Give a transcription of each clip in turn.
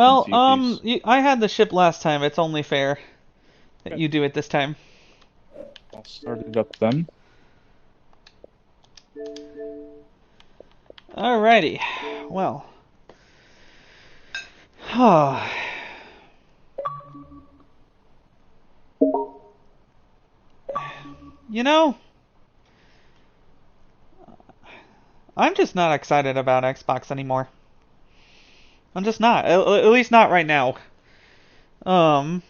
in Well, Sea of Thieves. I had the ship last time. It's only fair that Okay, you do it this time. I'll start it up then. Alrighty. Well. You know, I'm just not excited about Xbox anymore. I'm just not. At least not right now. Um,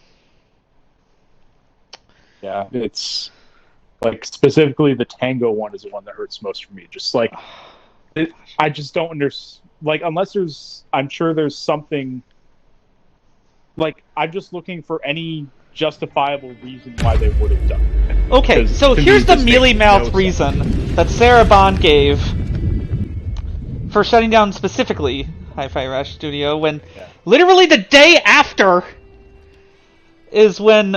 Yeah, it's like specifically the Tango one is the one that hurts most for me. Just like I just don't understand. Like unless there's, I'm sure there's something. Like I'm just looking for any justifiable reason why they would have done it. okay, Because so to me, here's the this mealy makes no mouth sense. reason that Sarah Bond gave for shutting down specifically Hi-Fi Rush Studio when Yeah, literally the day after is when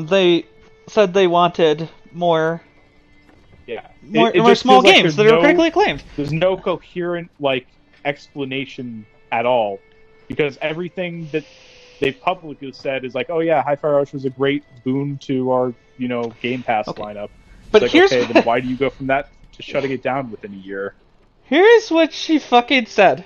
they said they wanted yeah. It more just small feels like games that are critically acclaimed. there's no coherent like explanation at all because everything that they've publicly said is like, oh yeah, Hi-Fi Rush was a great boon to our Game Pass Okay, lineup. It's but like, here's okay, then why do you go from that to shutting it down within a year? here's what she fucking said.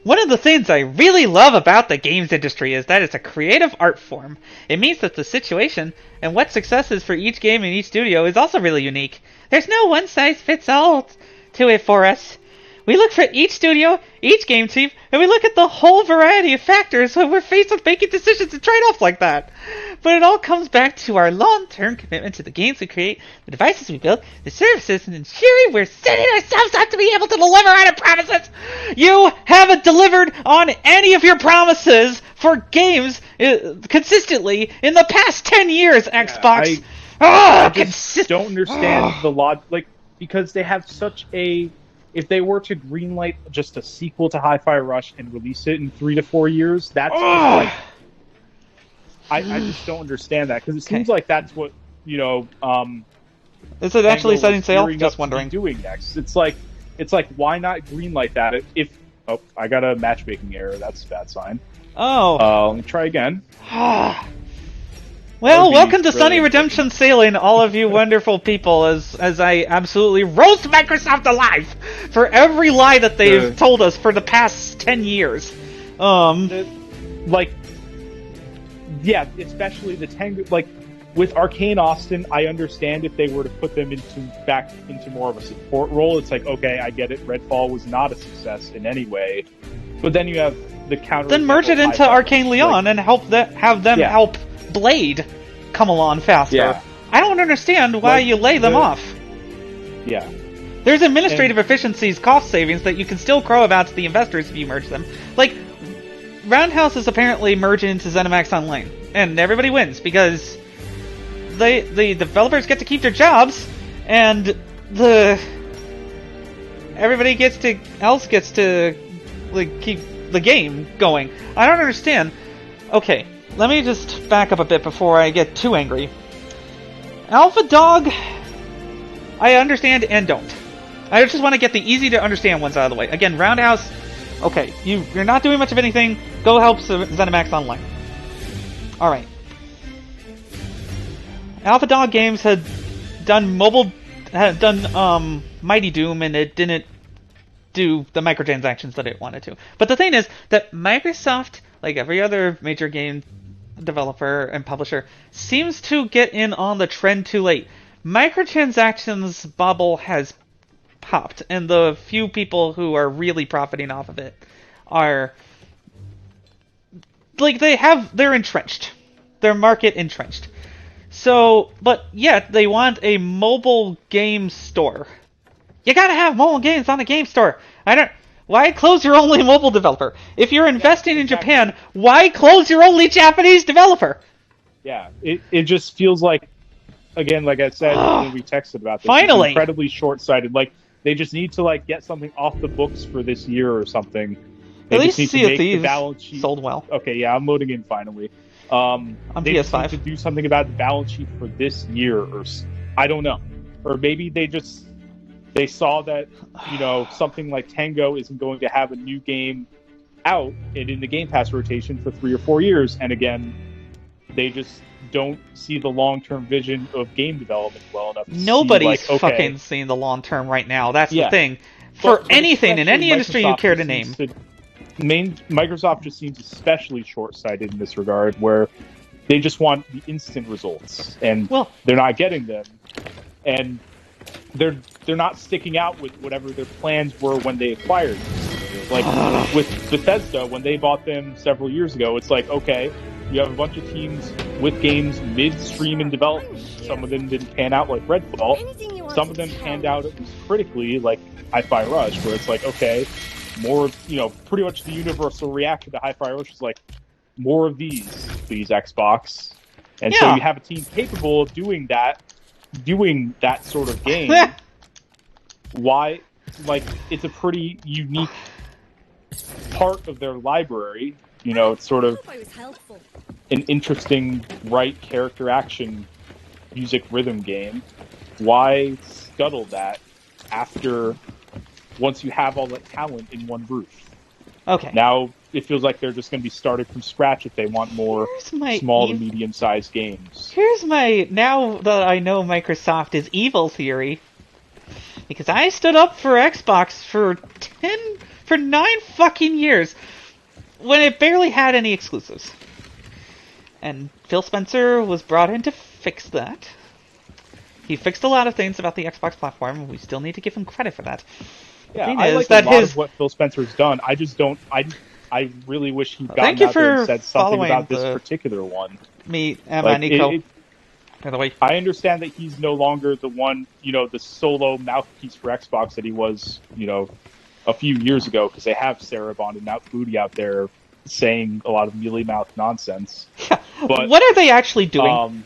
One of the things I really love about the games industry is that it's a creative art form. It means that the situation and what success is for each game in each studio is also really unique. There's no one size fits all to it for us. We look for each studio, each game team, and we look at the whole variety of factors when we're faced with making decisions and trade-offs like that. But it all comes back to our long-term commitment to the games we create, the devices we build, the services, and ensuring we're setting ourselves up to be able to deliver on our promises. You haven't delivered on any of your promises for games consistently in the past 10 years, Yeah, Xbox. I Oh, just don't understand the like because they have such a if they were to greenlight just a sequel to Hi-Fi Rush and release it in 3 to 4 years, that's just oh. like I just don't understand that because it seems Okay. like that's what Is it actually Tango was setting sail? gearing Just up to be wondering. doing next. It's like why not greenlight that if oh I got a matchmaking error, that's a bad sign. Oh. Let me try again. That would Well, be welcome to really Sunny unfortunate. Redemption Sailing, all of you wonderful people, as I absolutely roast Microsoft alive for every lie that they've The told us for the past 10 years. Um, the like yeah, especially the Tango like with Arcane Austin, I understand if they were to put them into back into more of a support role. It's like, okay, I get it. Redfall was not a success in any way, but then you have the counter then merge example it of into Hi-Fi Arcane Rush. Like, Leon and have them yeah, help Blade come along faster. yeah, I don't understand why like you lay them the off. yeah, There's administrative and efficiencies, cost savings that you can still crow about to the investors if you merge them. Like, Roundhouse is apparently merging into ZeniMax Online, and everybody wins because the developers get to keep their jobs, and the everybody gets to like keep the game going. I don't understand. Okay, let me just back up a bit before I get too angry. Alpha Dog, I understand and don't. I just want to get the easy to understand ones out of the way. Again, Roundhouse, okay, you're not doing much of anything. Go help ZeniMax Online. Alright. Alpha Dog Games had done Mighty Doom, and it didn't do the microtransactions that it wanted to. But the thing is that Microsoft, like every other major game developer and publisher, seems to get in on the trend too late. Microtransactions bubble has popped, and the few people who are really profiting off of it are like they're entrenched. Their market entrenched. So, but yet they want a mobile game store. You gotta have mobile games on a game store. I don't. Why close your only mobile developer? If you're yeah, investing in Japan, exactly. why close your only Japanese developer? Yeah, it just feels like again, like I said when we texted about this, it's Finally, incredibly short-sighted. Like they just need to like get something off the books for this year or something. at They just least need to Sea of make the Thieves balance sheet. sold well Okay, yeah, I'm loading in finally. on They just need PS5. to do something about the balance sheet for this year, or I don't know, or maybe they saw that something like Tango isn't going to have a new game out and in the Game Pass rotation for 3 or 4 years. And again, they just don't see the long-term vision of game development well enough to see, Nobody's like, okay, fucking seeing the long term right now. That's the yeah, thing. For anything in especially any industry you Microsoft care just to name. Microsoft just seems especially short-sighted in this regard, where they just want the instant results, and Well, they're not getting them, and they're not sticking out with whatever their plans were when they acquired these studios. Like with Bethesda, when they bought them several years ago, it's like, okay, you have a bunch of teams with games midstream in development. Some of them didn't pan out, like Redfall. Some of them panned out at least critically, like Hi-Fi Rush, where it's like, okay, more, pretty much the universal reaction to Hi-Fi Rush is like, more of these, please, Xbox. And so you yeah. have a team capable of doing that sort of game. Why? Like, it's a pretty unique part of their library. It's sort of an interesting right character action music rhythm game. Why scuttle that after once you have all that talent in one roof? Okay. Now it feels like they're just going to be started from scratch if they want more small to medium-sized games. Here's my, now that I know Microsoft is evil theory, because I stood up for Xbox for 9 fucking years when it barely had any exclusives. And Phil Spencer was brought in to fix that. He fixed a lot of things about the Xbox platform, and we still need to give him credit for that. Yeah, I like a lot of what Phil Spencer's done. I just don't. I really wish he'd gotten out there and said something about this particular one. Emma, Nico. By the way, I understand that he's no longer the one, the solo mouthpiece for Xbox that he was, a few years ago, because they have Sarah Bond and Matt Booty out there saying a lot of mealy-mouthed nonsense. Yeah. But what are they actually doing?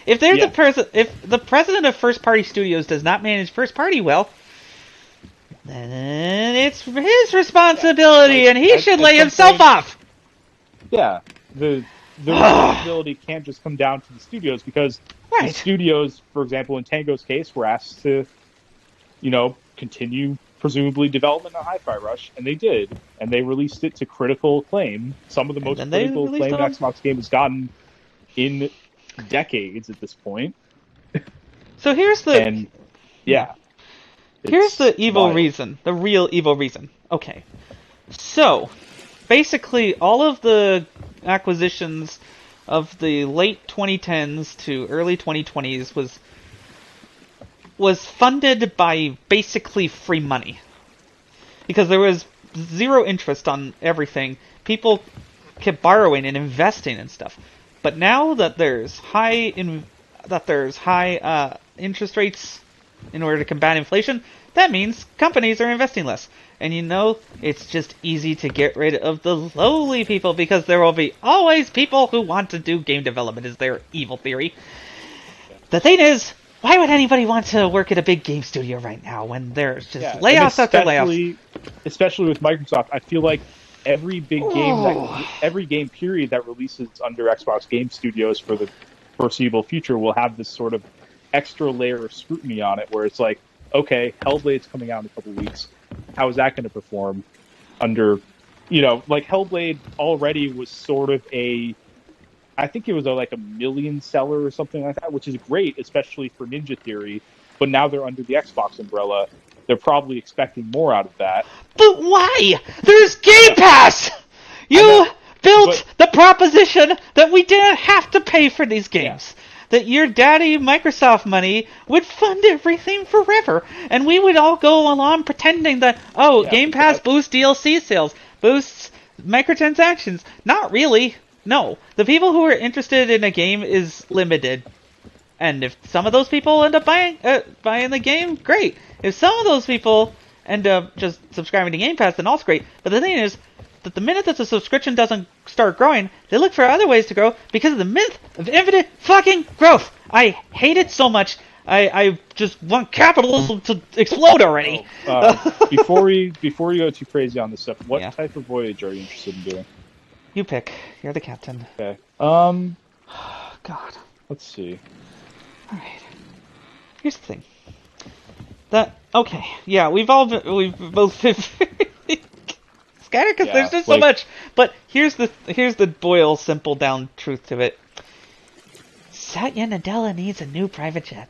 If they're if the president of first-party studios does not manage first-party well, then it's his responsibility, and he should lay himself off. Yeah, the responsibility can't just come down to the studios, because the studios, for example, in Tango's case, were asked to, continue presumably development on Hi-Fi Rush, and they did, and they released it to critical acclaim. Some of the most critical acclaim an Xbox game has gotten in decades at this point. So here's the here's the evil reason, the real evil reason. Okay, so basically all of the acquisitions of the late 2010s to early 2020s was funded by basically free money, because there was zero interest on everything. People kept borrowing and investing and stuff. But now that there's high interest rates in order to combat inflation, that means companies are investing less. And it's just easy to get rid of the lowly people, because there will be always people who want to do game development, is their evil theory. The thing is, why would anybody want to work at a big game studio right now when there's just layoffs after layoffs? Especially with Microsoft, I feel like every big game, every game period that releases under Xbox Game Studios for the foreseeable future will have this sort of extra layer of scrutiny on it, where it's like, okay, Hellblade's coming out in a couple weeks. How is that going to perform under, like Hellblade already was sort of I think it was like a million seller or something like that, which is great, especially for Ninja Theory. But now they're under the Xbox umbrella. They're probably expecting more out of that. But why? There's Game Pass! You built the proposition that we didn't have to pay for these games. That your daddy Microsoft money would fund everything forever. And we would all go along pretending that, Game Pass boosts DLC sales, boosts microtransactions. Not really. No. The people who are interested in a game is limited. And if some of those people end up buying the game, great. If some of those people end up just subscribing to Game Pass, then also great. But the thing is that the minute that the subscription doesn't start growing, they look for other ways to grow because of the myth of infinite fucking growth. I hate it so much. I just want capitalism to explode already. Before we go too crazy on this stuff, what type of voyage are you interested in doing? You pick. You're the captain. Okay. God. Let's see. All right. Here's the thing. We've both been very at it because there's just so much. But here's the boil simple down truth to it. Satya Nadella needs a new private jet.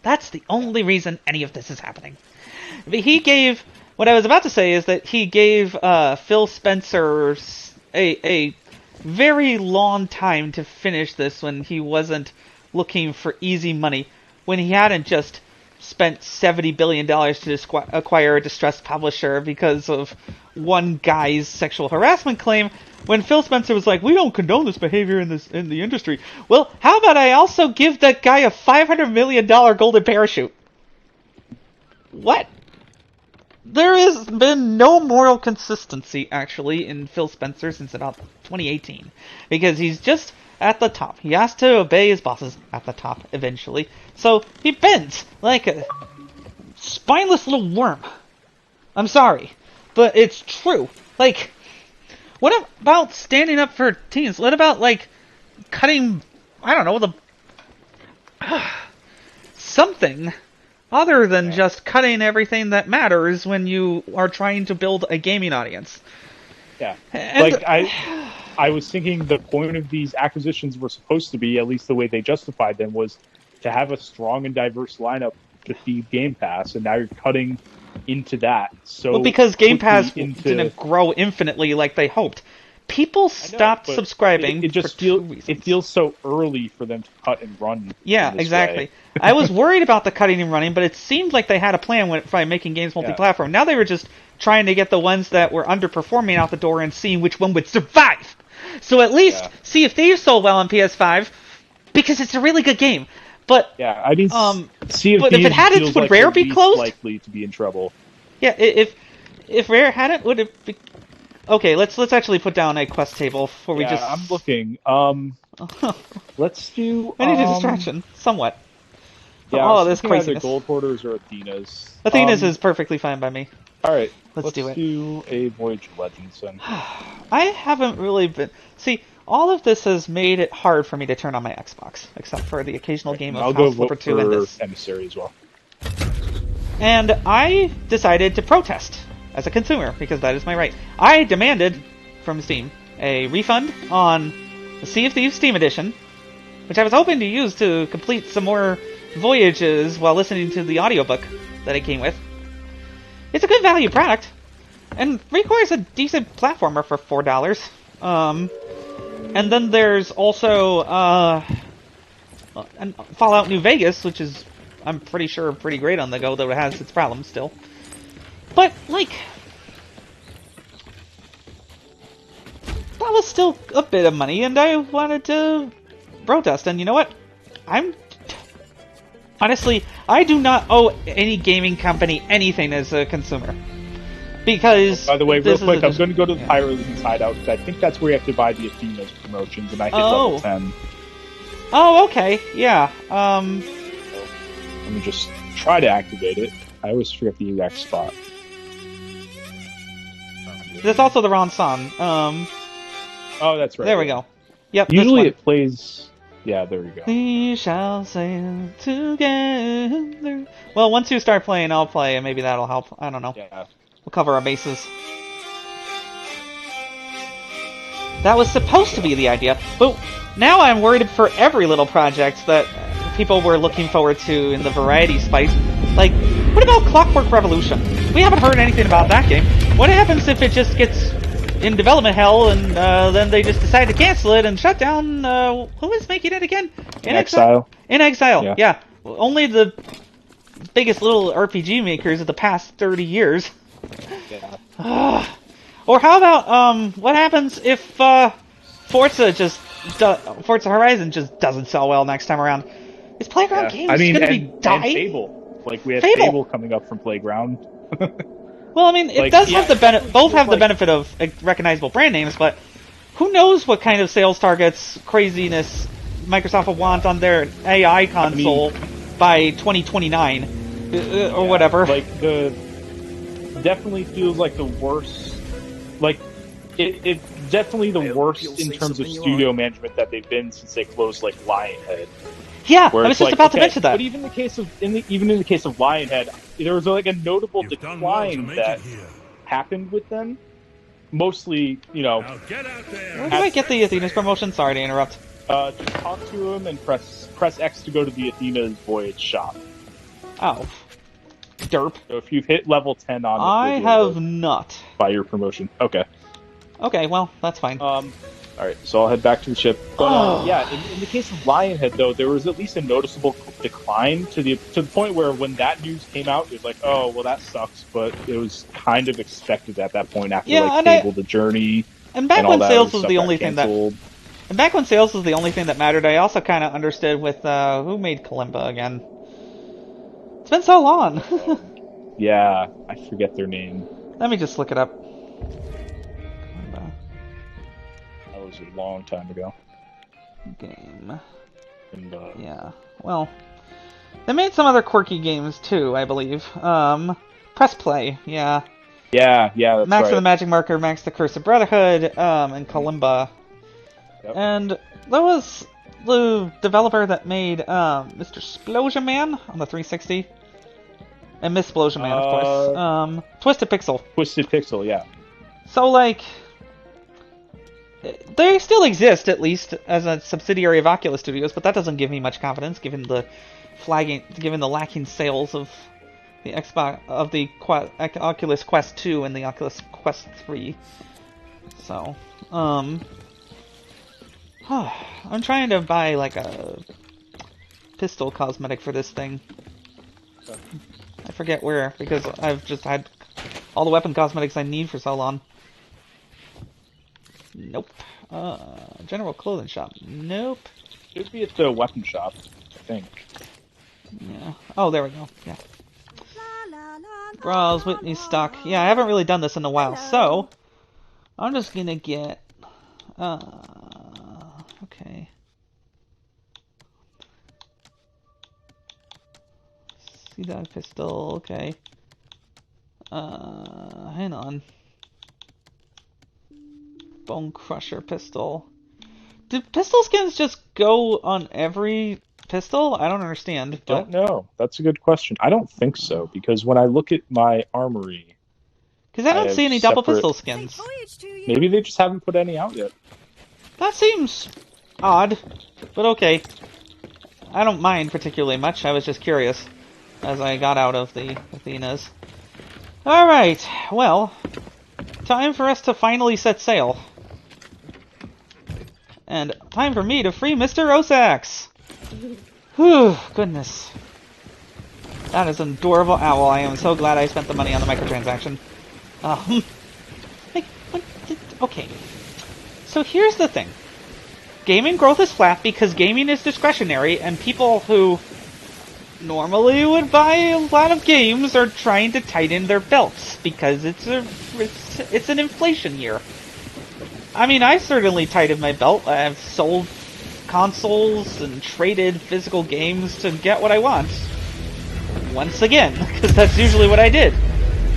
That's the only reason any of this is happening. He gave... What I was about to say is that he gave Phil Spencer a very long time to finish this when he wasn't looking for easy money, when he hadn't just spent $70 billion to acquire a distressed publisher because of one guy's sexual harassment claim. When Phil Spencer was like, we don't condone this behavior in the industry. Well, how about I also give that guy a $500 million golden parachute? What? There has been no moral consistency, actually, in Phil Spencer since about 2018. Because he's just at the top. He has to obey his bosses at the top, eventually. So, he bends like a spineless little worm. I'm sorry, but it's true. Like, what about standing up for teens? What about, like, cutting, I don't know, something other than just cutting everything that matters when you are trying to build a gaming audience? Yeah. And I was thinking the point of these acquisitions were supposed to be, at least the way they justified them, was to have a strong and diverse lineup to feed Game Pass, and now you're cutting into that. So because Game Pass didn't grow infinitely like they hoped. People stopped subscribing it just for 2 reasons. It feels so early for them to cut and run. Yeah, exactly. I was worried about the cutting and running, but it seemed like they had a plan by making games multi-platform. Now they were just trying to get the ones that were underperforming out the door and seeing which one would survive. So at least Sea of Thieves sold well on PS5 because it's a really good game. But yeah, I mean, Sea of but Thieves if it hadn't, would Rare be closed? Likely to be in trouble. Yeah, if Rare hadn't, would it be? Okay, let's actually put down a quest table before we just. I'm looking. Let's do. I need a distraction, somewhat. Yeah, this craziness. Either Gold Hoarders or Athena's. Athena's is perfectly fine by me. All right, let's do it. Let's do a Voyage of Legends then. I haven't really been. See, all of this has made it hard for me to turn on my Xbox, except for the occasional game of House Flipper 2 and this. Emissary as well. And I decided to protest as a consumer, because that is my right. I demanded from Steam a refund on the Sea of Thieves Steam Edition, which I was hoping to use to complete some more voyages while listening to the audiobook that it came with. It's a good value product, and ReCore is a decent platformer for $4. And then there's also Fallout New Vegas, which is, I'm pretty sure, pretty great on the go, though it has its problems still. But, like, that was still a bit of money, and I wanted to protest. And you know what? Honestly, I do not owe any gaming company anything as a consumer. Because... By the way, real quick, I'm going to go to the Pirate Legends Hideout, because I think that's where you have to buy the Athena's promotions, and I hit level 10. Oh, okay, yeah. Let me just try to activate it. I always forget the exact spot. That's also the wrong song. Oh, that's right. There we go. Yep. Usually it plays. Yeah, there we go. We shall sail together. Well, once you start playing, I'll play, and maybe that'll help. I don't know. Yeah. We'll cover our bases. That was supposed to be the idea, but now I'm worried for every little project that people were looking forward to in the variety spice. Like, what about Clockwork Revolution? We haven't heard anything about that game. What happens if it just gets in development hell and then they just decide to cancel it and shut down? Who is making it again? In Exile. In Exile, yeah. Only the biggest little RPG makers of the past 30 years. Yeah. Or how about, what happens if Forza Horizon just doesn't sell well next time around? Is Playground Games going to be dying? And Fable. Like, we have Fable coming up from Playground. Well, I mean, it does have the benefit. Both have the benefit of recognizable brand names, but who knows what kind of sales targets, craziness Microsoft will want on their AI console by 2029 or whatever. Like, definitely feels like the worst. Like, it's definitely the worst in terms of studio management that they've been since they closed, like, Lionhead. Yeah, I was just about to mention that. But even in the case of Lionhead, there was like a notable decline that happened with them. mostly, Now get out there. Where do I get the Athena's promotion? Sorry to interrupt. just talk to him and press X to go to the Athena's Voyage shop. Oh. Derp. So if you've hit level 10 on it, I you'll be able have to not. buy your promotion. Okay. Okay, well, that's fine. All right, so I'll head back to the ship. But yeah, in the case of Lionhead, though, there was at least a noticeable decline to the point where when that news came out, it was like, oh, well, that sucks. But it was kind of expected at that point after Fable the Journey and back and all when that sales other was stuff the got only thing canceled. and back when sales was the only thing that mattered, I also kind of understood with who made Kalimba again. It's been so long. Yeah, I forget their name. Let me just look it up. That was a long time ago. Game. And, Yeah. Well, they made some other quirky games too, I believe. Press Play. Yeah. Yeah, that's Max right. of the Magic Marker, Max the Curse of Brotherhood, and Kalimba. Yep. And that was the developer that made Mr. Splosion Man on the 360. And Miss Splosion Man, of course. Twisted Pixel. Twisted Pixel, yeah. So, like, they still exist, at least, as a subsidiary of Oculus Studios, but that doesn't give me much confidence, given the lacking sales of the Oculus Quest 2 and the Oculus Quest 3. So, I'm trying to buy, like, a pistol cosmetic for this thing. I forget where, because I've just had all the weapon cosmetics I need for so long. Nope. General clothing shop. Nope. Should be at the weapon shop, I think. Yeah. Oh, there we go. Yeah. Browse, Whitney stock. Yeah, I haven't really done this in a while, so I'm just gonna get. Okay. Sea Dog pistol. Okay. Hang on. Bone Crusher pistol. Do pistol skins just go on every pistol? I don't understand. Don't know. That's a good question. I don't think so, because when I look at my armory... Because I don't see any double pistol skins. Maybe they just haven't put any out yet. That seems odd, but okay. I don't mind particularly much. I was just curious as I got out of the Athenas. Alright, well, time for us to finally set sail. And time for me to free Mr. Osax! Whew, goodness. That is an adorable owl. I am so glad I spent the money on the microtransaction. Okay. So here's the thing. Gaming growth is flat because gaming is discretionary, and people who normally would buy a lot of games are trying to tighten their belts because it's an inflation year. I mean, I certainly tightened my belt. I've sold consoles and traded physical games to get what I want. Once again, because that's usually what I did.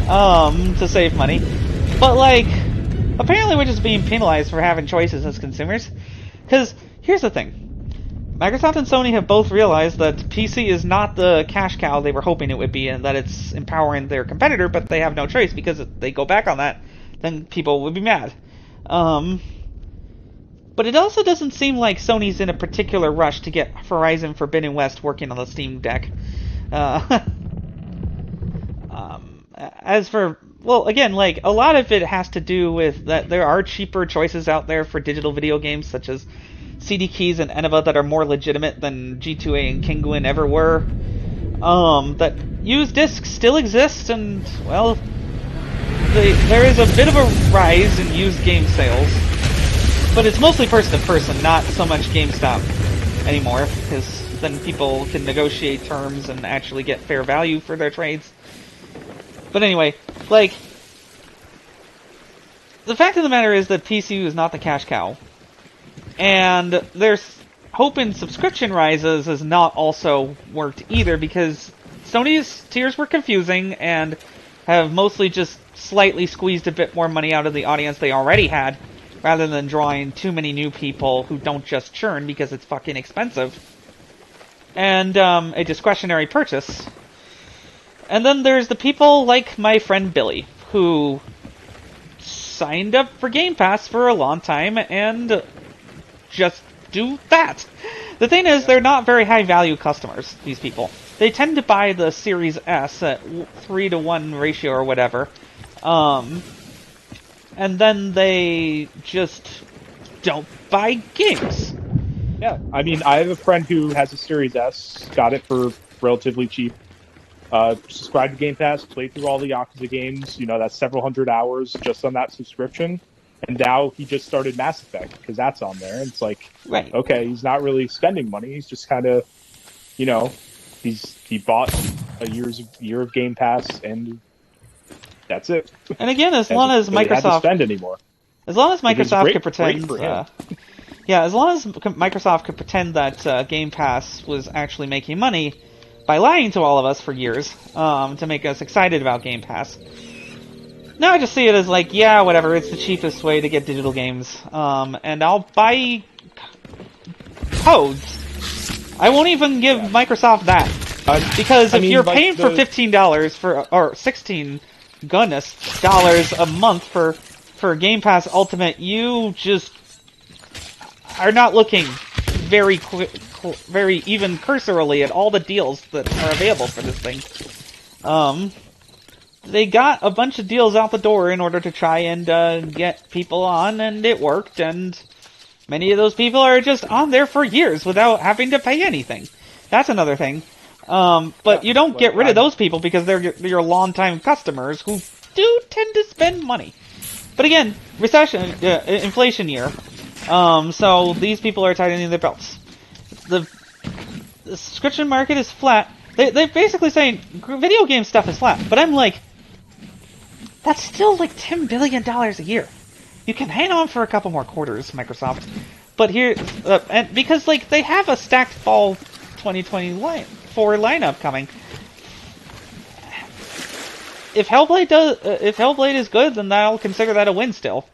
To save money. But, like, apparently we're just being penalized for having choices as consumers. Because, here's the thing. Microsoft and Sony have both realized that PC is not the cash cow they were hoping it would be, and that it's empowering their competitor, but they have no choice, because if they go back on that, then people would be mad. But it also doesn't seem like Sony's in a particular rush to get Horizon Forbidden West working on the Steam Deck. As for, well, again, like, a lot of it has to do with that there are cheaper choices out there for digital video games, such as CD Keys and Eneva, that are more legitimate than G2A and Kinguin ever were. That used discs still exist, and, well, there is a bit of a rise in used game sales. But it's mostly person-to-person, not so much GameStop anymore, because then people can negotiate terms and actually get fair value for their trades. But anyway, like, the fact of the matter is that PC is not the cash cow. And there's hoping subscription rises has not also worked either, because Sony's tiers were confusing and have mostly just slightly squeezed a bit more money out of the audience they already had, rather than drawing too many new people who don't just churn because it's fucking expensive. And a discretionary purchase. And then there's the people like my friend Billy, who signed up for Game Pass for a long time and just do that. The thing is, they're not very high-value customers, these people. They tend to buy the Series S at 3-to-1 ratio or whatever. And then they just don't buy games. Yeah, I mean, I have a friend who has a Series S, got it for relatively cheap. Subscribed to Game Pass, played through all the Yakuza games. You know, that's several hundred hours just on that subscription. And now he just started Mass Effect because that's on there. And it's like, Right. okay, he's not really spending money. He's just kind of, you know, he bought a year of Game Pass and that's it. And again, as Hasn't long as really had to Microsoft spend anymore. As long as Which is Microsoft great- could pretend, great for him. yeah, as long as Microsoft could pretend that Game Pass was actually making money by lying to all of us for years to make us excited about Game Pass. Now I just see it as like, yeah, whatever. It's the cheapest way to get digital games, and I'll buy codes. I won't even give Microsoft that because if you're paying for $15 or $16, goodness, dollars a month for Game Pass Ultimate, you just are not looking very even cursorily at all the deals that are available for this thing. They got a bunch of deals out the door in order to try and get people on, and it worked, and many of those people are just on there for years without having to pay anything. That's another thing. But you don't get rid of those people because they're your longtime customers who do tend to spend money. But again, inflation year. So these people are tightening their belts. The subscription market is flat. They're basically saying video game stuff is flat. But I'm like, that's still like $10 billion a year. You can hang on for a couple more quarters, Microsoft. But here, and because like they have a stacked fall 2024 lineup coming. If Hellblade is good, then I'll consider that a win still.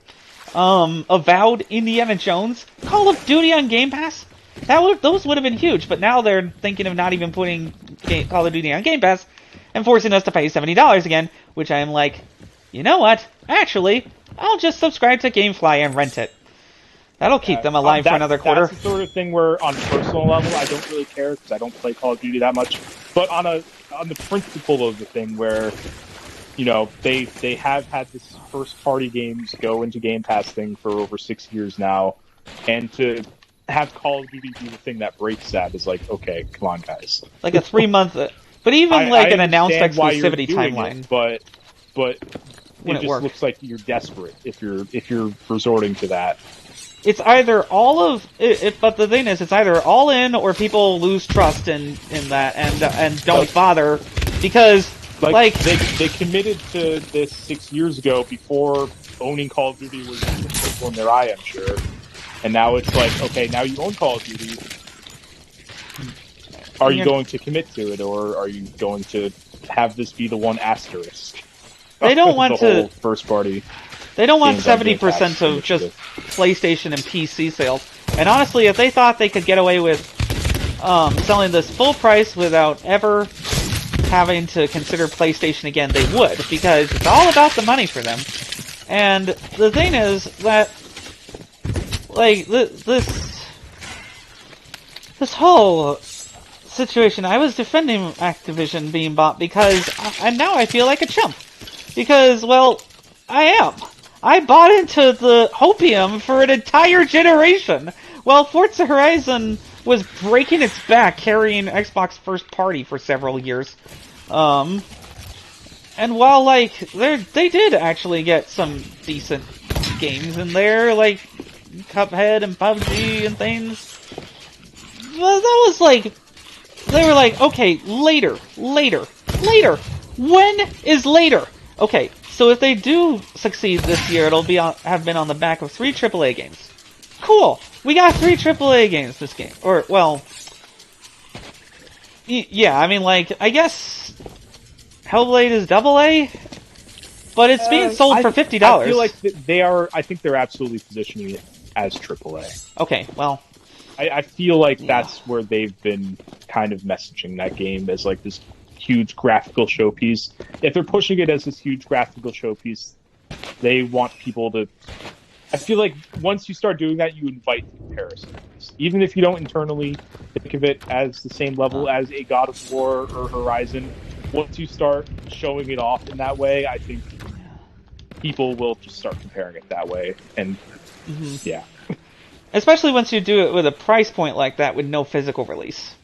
Avowed, Indiana Jones, Call of Duty on Game Pass. Those would have been huge, but now they're thinking of not even putting Call of Duty on Game Pass and forcing us to pay $70 again, which I am like, you know what? Actually, I'll just subscribe to GameFly and rent it. That'll keep them alive for another quarter. That's the sort of thing where, on a personal level, I don't really care because I don't play Call of Duty that much. But on the principle of the thing, where you know they have had this first party games go into Game Pass thing for over 6 years now, and to have Call of Duty be the thing that breaks that is like, okay, come on, guys. Like a 3-month, but even like an announced exclusivity timeline. It, but it just looks like you're desperate if you're resorting to that. It's either all of it, but the thing is, it's either all in or people lose trust in that and don't bother because like they committed to this 6 years ago before owning Call of Duty was a twinkle in their eye, I'm sure. And now it's like, okay, now you own Call of Duty. Are you going to commit to it, or are you going to have this be the one asterisk? They don't want the whole first party. They don't want 70% of just PlayStation and PC sales. And honestly, if they thought they could get away with selling this full price without ever having to consider PlayStation again, they would, because it's all about the money for them. And the thing is that, like, this whole situation, I was defending Activision being bought because, and now I feel like a chump. Because, well, I am. I bought into the hopium for an entire generation, while Forza Horizon was breaking its back carrying Xbox first party for several years. And while, like, they did actually get some decent games in there, like Cuphead and PUBG and things, well, that was like, they were like, okay, later. When is later? Okay, so if they do succeed this year, it'll be have been on the back of 3 AAA games. Cool! We got 3 AAA games this game. Or, well... yeah, I mean, like, I guess... Hellblade is AA? But it's being sold for $50. I feel like they are... I think they're absolutely positioning it as AAA. Okay, well... I feel like that's where they've been kind of messaging that game as, like, this huge graphical showpiece. If they're pushing it as this huge graphical showpiece, They want people to. I feel like once you start doing that, you invite comparisons, even if you don't internally think of it as the same level as a God of War or Horizon. Once you start showing it off in that way, I think people will just start comparing it that way, and yeah. Especially once you do it with a price point like that with no physical release.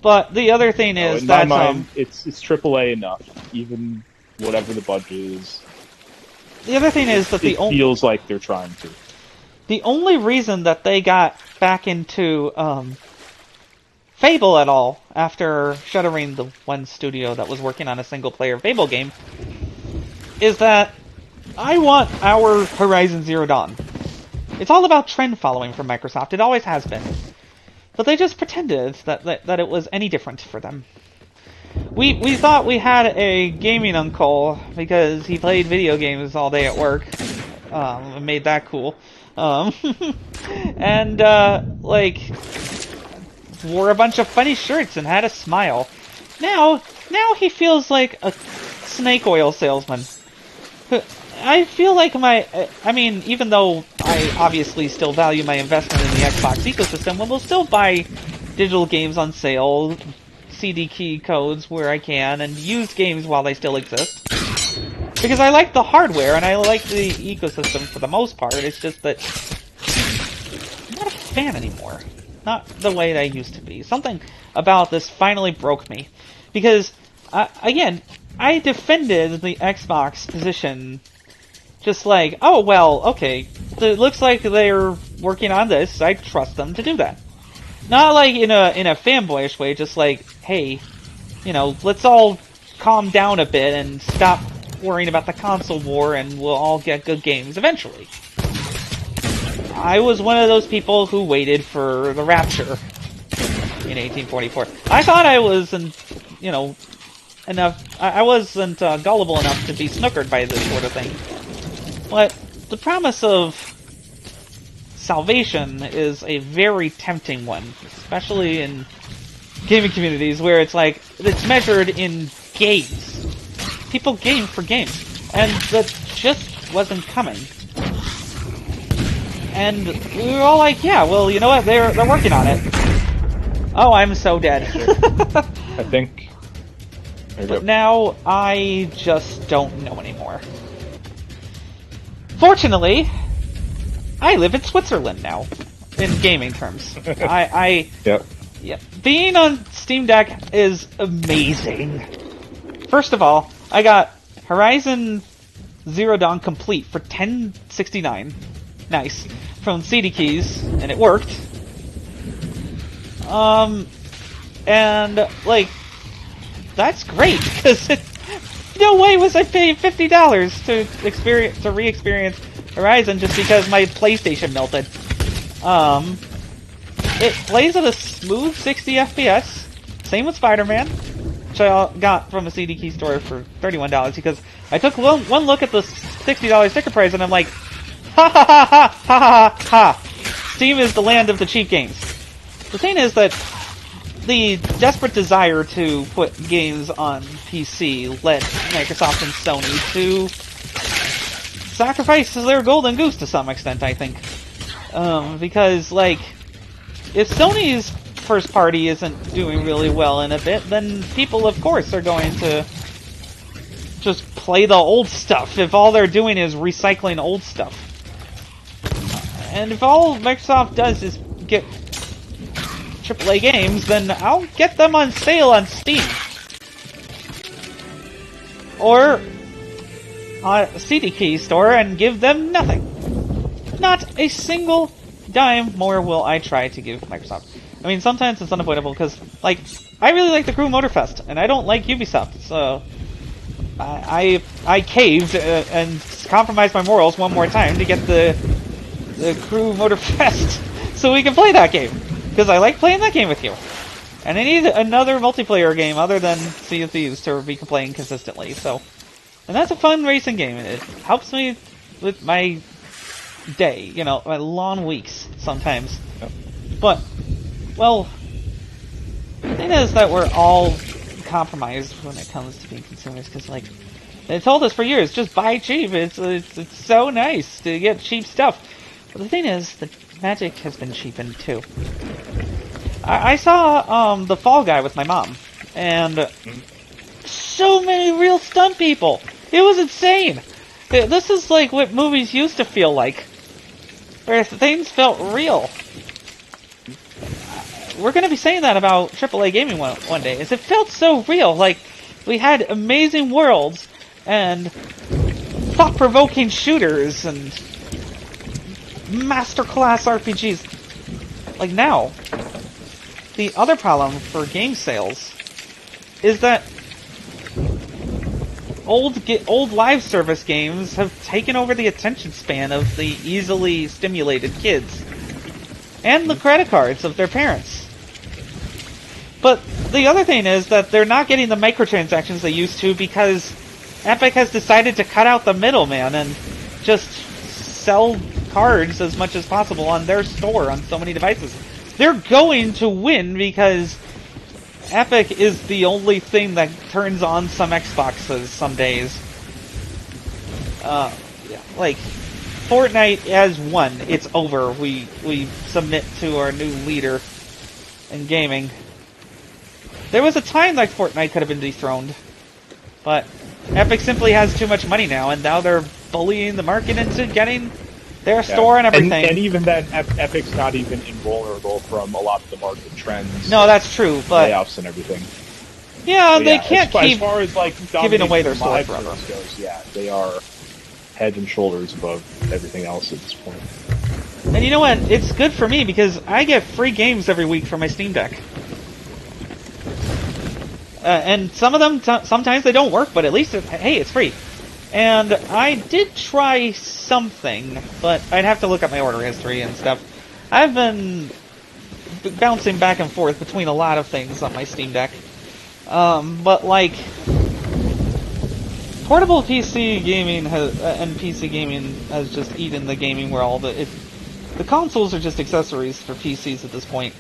But the other thing No, is in my that mind, it's AAA enough, even whatever the budget is. the other thing is that It feels like they're trying to. the only reason that they got back into Fable at all after shuttering the one studio that was working on a single-player Fable game is that I want our Horizon Zero Dawn. It's all about trend following for Microsoft. It always has been. But they just pretended that it was any different for them. We thought we had a gaming uncle because he played video games all day at work. And made that cool. And, like, wore a bunch of funny shirts and had a smile. Now he feels like a snake oil salesman. I feel like I mean, even though I obviously still value my investment in the Xbox ecosystem, we'll still buy digital games on sale, CD key codes where I can, and use games while they still exist. Because I like the hardware, and I like the ecosystem for the most part. It's just that I'm not a fan anymore. Not the way that I used to be. Something about this finally broke me. Because, again, I defended the Xbox position just like, oh, well, okay, it looks like they're working on this, I trust them to do that. Not like in a fanboyish way, just like, hey, you know, let's all calm down a bit and stop worrying about the console war and we'll all get good games eventually. I was one of those people who waited for the rapture in 1844. I thought I wasn't, you know, I wasn't gullible enough to be snookered by this sort of thing. But the promise of salvation is a very tempting one, especially in gaming communities where it's like, it's measured in games. People game for games. And that just wasn't coming. And we were all like, yeah, well, you know what, they're working on it. Oh, I'm so dead. I think. But now, I just don't know anymore. Fortunately, I live in Switzerland now, in gaming terms. Yep. Yeah, being on Steam Deck is amazing. First of all, I got Horizon Zero Dawn complete for $10.69. Nice. From CD Keys, and it worked. And, like, that's great, because no way was I paying $50 to re-experience Horizon just because my PlayStation melted. It plays at a smooth 60 FPS. Same with Spider-Man, which I got from a CD key store for $31 because I took one look at the $60 sticker price and I'm like, ha ha ha ha ha ha ha. Steam is the land of the cheap games. The thing is that the desperate desire to put games on PC led Microsoft and Sony to sacrifice their golden goose to some extent, I think. Because, like, if Sony's first party isn't doing really well in a bit, then people, of course, are going to just play the old stuff if all they're doing is recycling old stuff. And if all Microsoft does is get AAA games, then I'll get them on sale on Steam. Or a CD key store and give them nothing. Not a single dime more will I try to give Microsoft. I mean, sometimes it's unavoidable because, like, I really like the Crew Motorfest, and I don't like Ubisoft, so I caved and compromised my morals one more time to get the Crew Motorfest so we can play that game. Because I like playing that game with you. And I need another multiplayer game other than Sea of Thieves to be playing consistently, so. And that's a fun racing game, and it helps me with my day, you know, my long weeks sometimes. Yep. But, well, the thing is that we're all compromised when it comes to being consumers, because, like, They told us for years, just buy cheap. It's so nice to get cheap stuff. But the thing is, the magic has been cheapened too. I saw the Fall Guy with my mom, and so many real stunt people. It was insane. This is like what movies used to feel like, where things felt real. We're going to be saying that about AAA gaming one day. Is it felt so real. Like, we had amazing worlds and thought-provoking shooters and masterclass RPGs. Like now, the other problem for game sales is that old live service games have taken over the attention span of the easily stimulated kids and the credit cards of their parents. But the other thing is that they're not getting the microtransactions they used to because Epic has decided to cut out the middleman and just sell cards as much as possible on their store on so many devices. They're going to win because Epic is the only thing that turns on some Xboxes some days. Like, Fortnite has won. It's over. We submit to our new leader in gaming. There was a time like Fortnite could have been dethroned, but Epic simply has too much money now, and now they're bullying the market into getting their store and everything. And even then, Epic's not even invulnerable from a lot of the market trends. No, that's true, but layoffs and everything. Yeah, they can't keep as far as like giving away their store live forever. Goes, yeah, they are head and shoulders above everything else at this point. And you know what? It's good for me because I get free games every week for my Steam Deck. And some of them, sometimes they don't work, but at least, hey, it's free. And I did try something, but I'd have to look at my order history and stuff. I've been bouncing back and forth between a lot of things on my Steam Deck. But like, portable PC gaming and PC gaming has just eaten the gaming world. The consoles are just accessories for PCs at this point.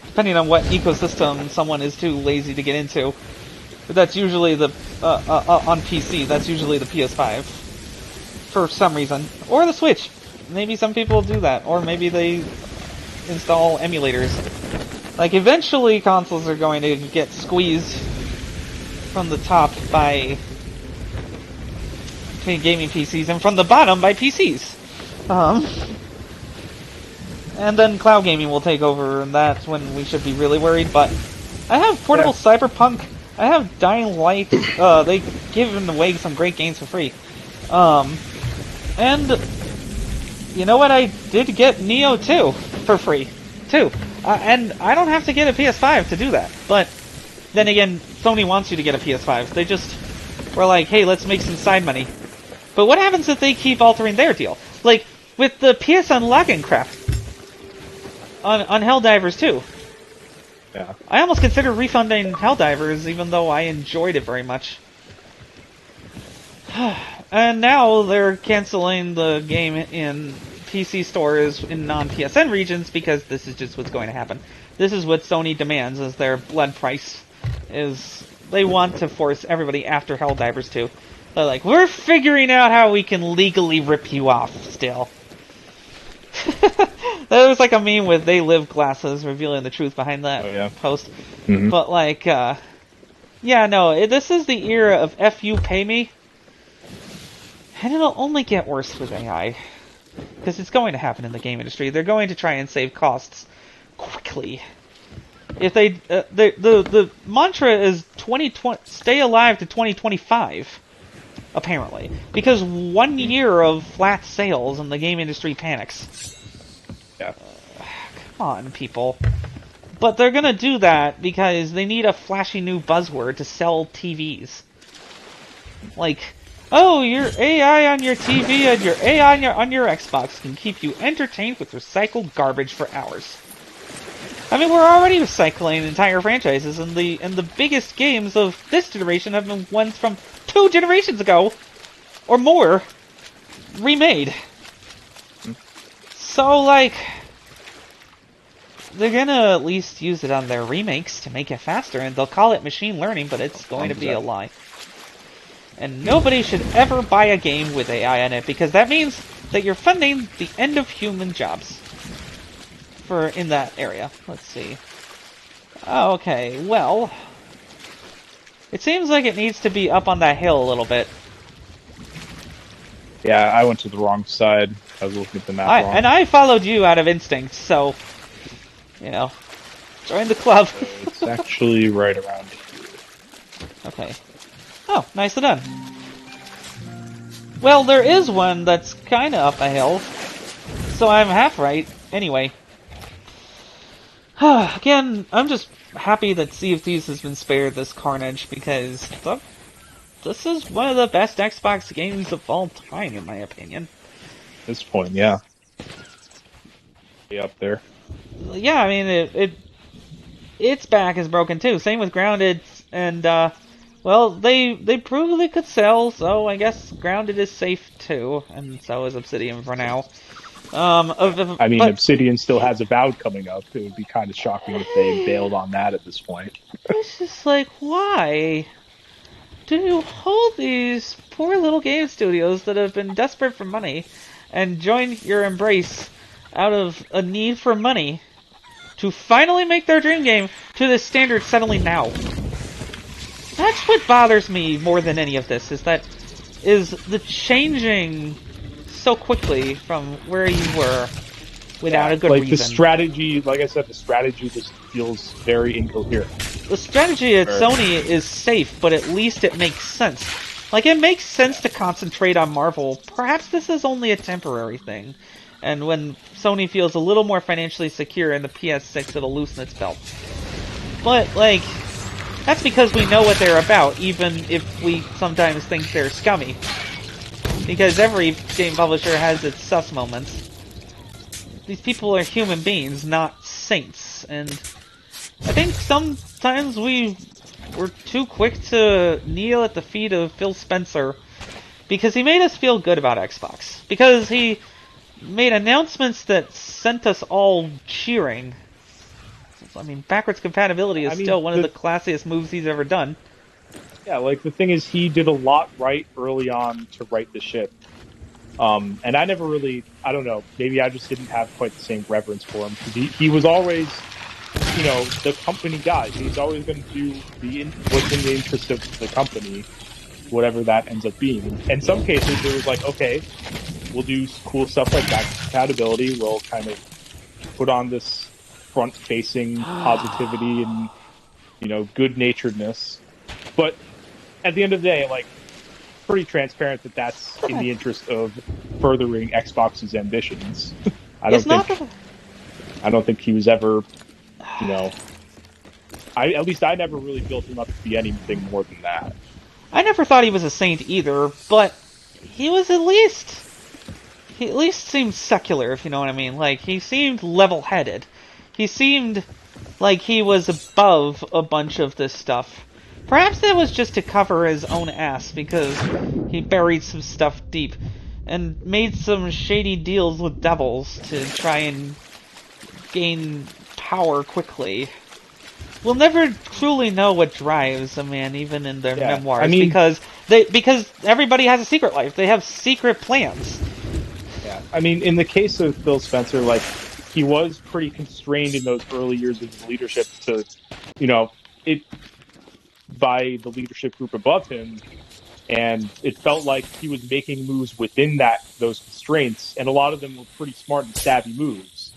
Depending on what ecosystem someone is too lazy to get into. But that's usually on PC, that's usually the PS5. For some reason. Or the Switch. Maybe some people do that. Or maybe they install emulators. Like, eventually consoles are going to get squeezed from the top by gaming PCs, and from the bottom by PCs. And then cloud gaming will take over, and that's when we should be really worried. But I have portable Cyberpunk. I have Dying Light. They've given away some great games for free. And you know what? I did get Neo 2 for free, too. And I don't have to get a PS5 to do that. But then again, Sony wants you to get a PS5. They just were like, hey, let's make some side money. But what happens if they keep altering their deal? Like, with the PSN login crap on Helldivers 2. Yeah. I almost consider refunding Helldivers, even though I enjoyed it very much. And now they're canceling the game in PC stores in non-PSN regions because this is just what's going to happen. This is what Sony demands as their blood price. Is they want to force everybody after Helldivers 2. They're like, we're figuring out how we can legally rip you off still. There was like a meme with They Live glasses revealing the truth behind that post. Mm-hmm. But like, yeah, no, this is the era of F you pay me. And it'll only get worse with AI. Because it's going to happen in the game industry. They're going to try and save costs quickly. If they, the mantra is 2020, stay alive to 2025. Apparently. Because 1 year of flat sales and the game industry panics. Yeah. Come on, people. But they're gonna do that because they need a flashy new buzzword to sell TVs. Like, oh, your AI on your TV and your AI on your Xbox can keep you entertained with recycled garbage for hours. I mean, we're already recycling entire franchises, and the biggest games of this generation have been ones from 2 generations ago, or more, remade. So, like, they're gonna at least use it on their remakes to make it faster, and they'll call it machine learning, but it's going to be a lie. And nobody should ever buy a game with AI in it, because that means that you're funding the end of human jobs. In that area. Let's see. Oh, okay, well... It seems like it needs to be up on that hill a little bit. Yeah, I went to the wrong side. I was looking at the map wrong. And I followed you out of instinct, so... You know. Join the club. So it's actually right around here. Okay. Oh, nicely done. Well, there is one that's kinda up a hill. So I'm half right, anyway. Again, I'm just happy that Sea of Thieves has been spared this carnage, because this is one of the best Xbox games of all time, in my opinion. At this point, yeah. Be up there. Yeah, I mean, its back is broken too. Same with Grounded, and, well, they proved they could sell, so I guess Grounded is safe too, and so is Obsidian for now. I mean, Obsidian still has Avowed coming up. It would be kind of shocking if they bailed on that at this point. It's just like, why do you hold these poor little game studios that have been desperate for money and join your embrace out of a need for money to finally make their dream game to the standard settling now? That's what bothers me more than any of this, is the changing so quickly from where you were without a good reason. The strategy, like I said, the strategy just feels very incoherent. The strategy at Sony is safe, but at least it makes sense. Like, it makes sense to concentrate on Marvel. Perhaps this is only a temporary thing. And when Sony feels a little more financially secure in the PS6, it'll loosen its belt. But, like, that's because we know what they're about, even if we sometimes think they're scummy. Because every game publisher has its sus moments. These people are human beings, not saints, and I think sometimes we're too quick to kneel at the feet of Phil Spencer because he made us feel good about Xbox. Because he made announcements that sent us all cheering. I mean, backwards compatibility is still one of the classiest moves he's ever done. Yeah, like, the thing is, he did a lot right early on to right the ship. And I never really, I don't know, maybe I just didn't have quite the same reverence for him. He was always, you know, the company guy. He's always going to do what's in the interest of the company, whatever that ends up being. In some cases, it was like, okay, we'll do cool stuff like backwards compatibility. We'll kind of put on this front-facing positivity and, you know, good-naturedness. But at the end of the day, like, pretty transparent that that's in the interest of furthering Xbox's ambitions. I don't think he was ever, you know, at least I never really built him up to be anything more than that. I never thought he was a saint either, but he at least seemed secular, if you know what I mean. Like, he seemed level-headed. He seemed like he was above a bunch of this stuff. Perhaps that was just to cover his own ass, because he buried some stuff deep, and made some shady deals with devils to try and gain power quickly. We'll never truly know what drives a man, even in their memoirs, because everybody has a secret life. They have secret plans. Yeah, I mean, in the case of Phil Spencer, like, he was pretty constrained in those early years of his leadership to, you know, by the leadership group above him, and it felt like he was making moves within those constraints, and a lot of them were pretty smart and savvy moves.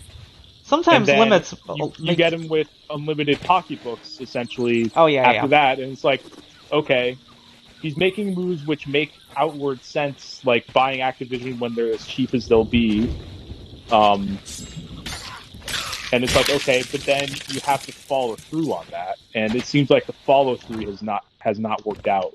Sometimes limits. You get him with unlimited pocketbooks, essentially. After that, and it's like, okay, he's making moves which make outward sense, like buying Activision when they're as cheap as they'll be. And it's like, okay, but then you have to follow through on that, and it seems like the follow through has not worked out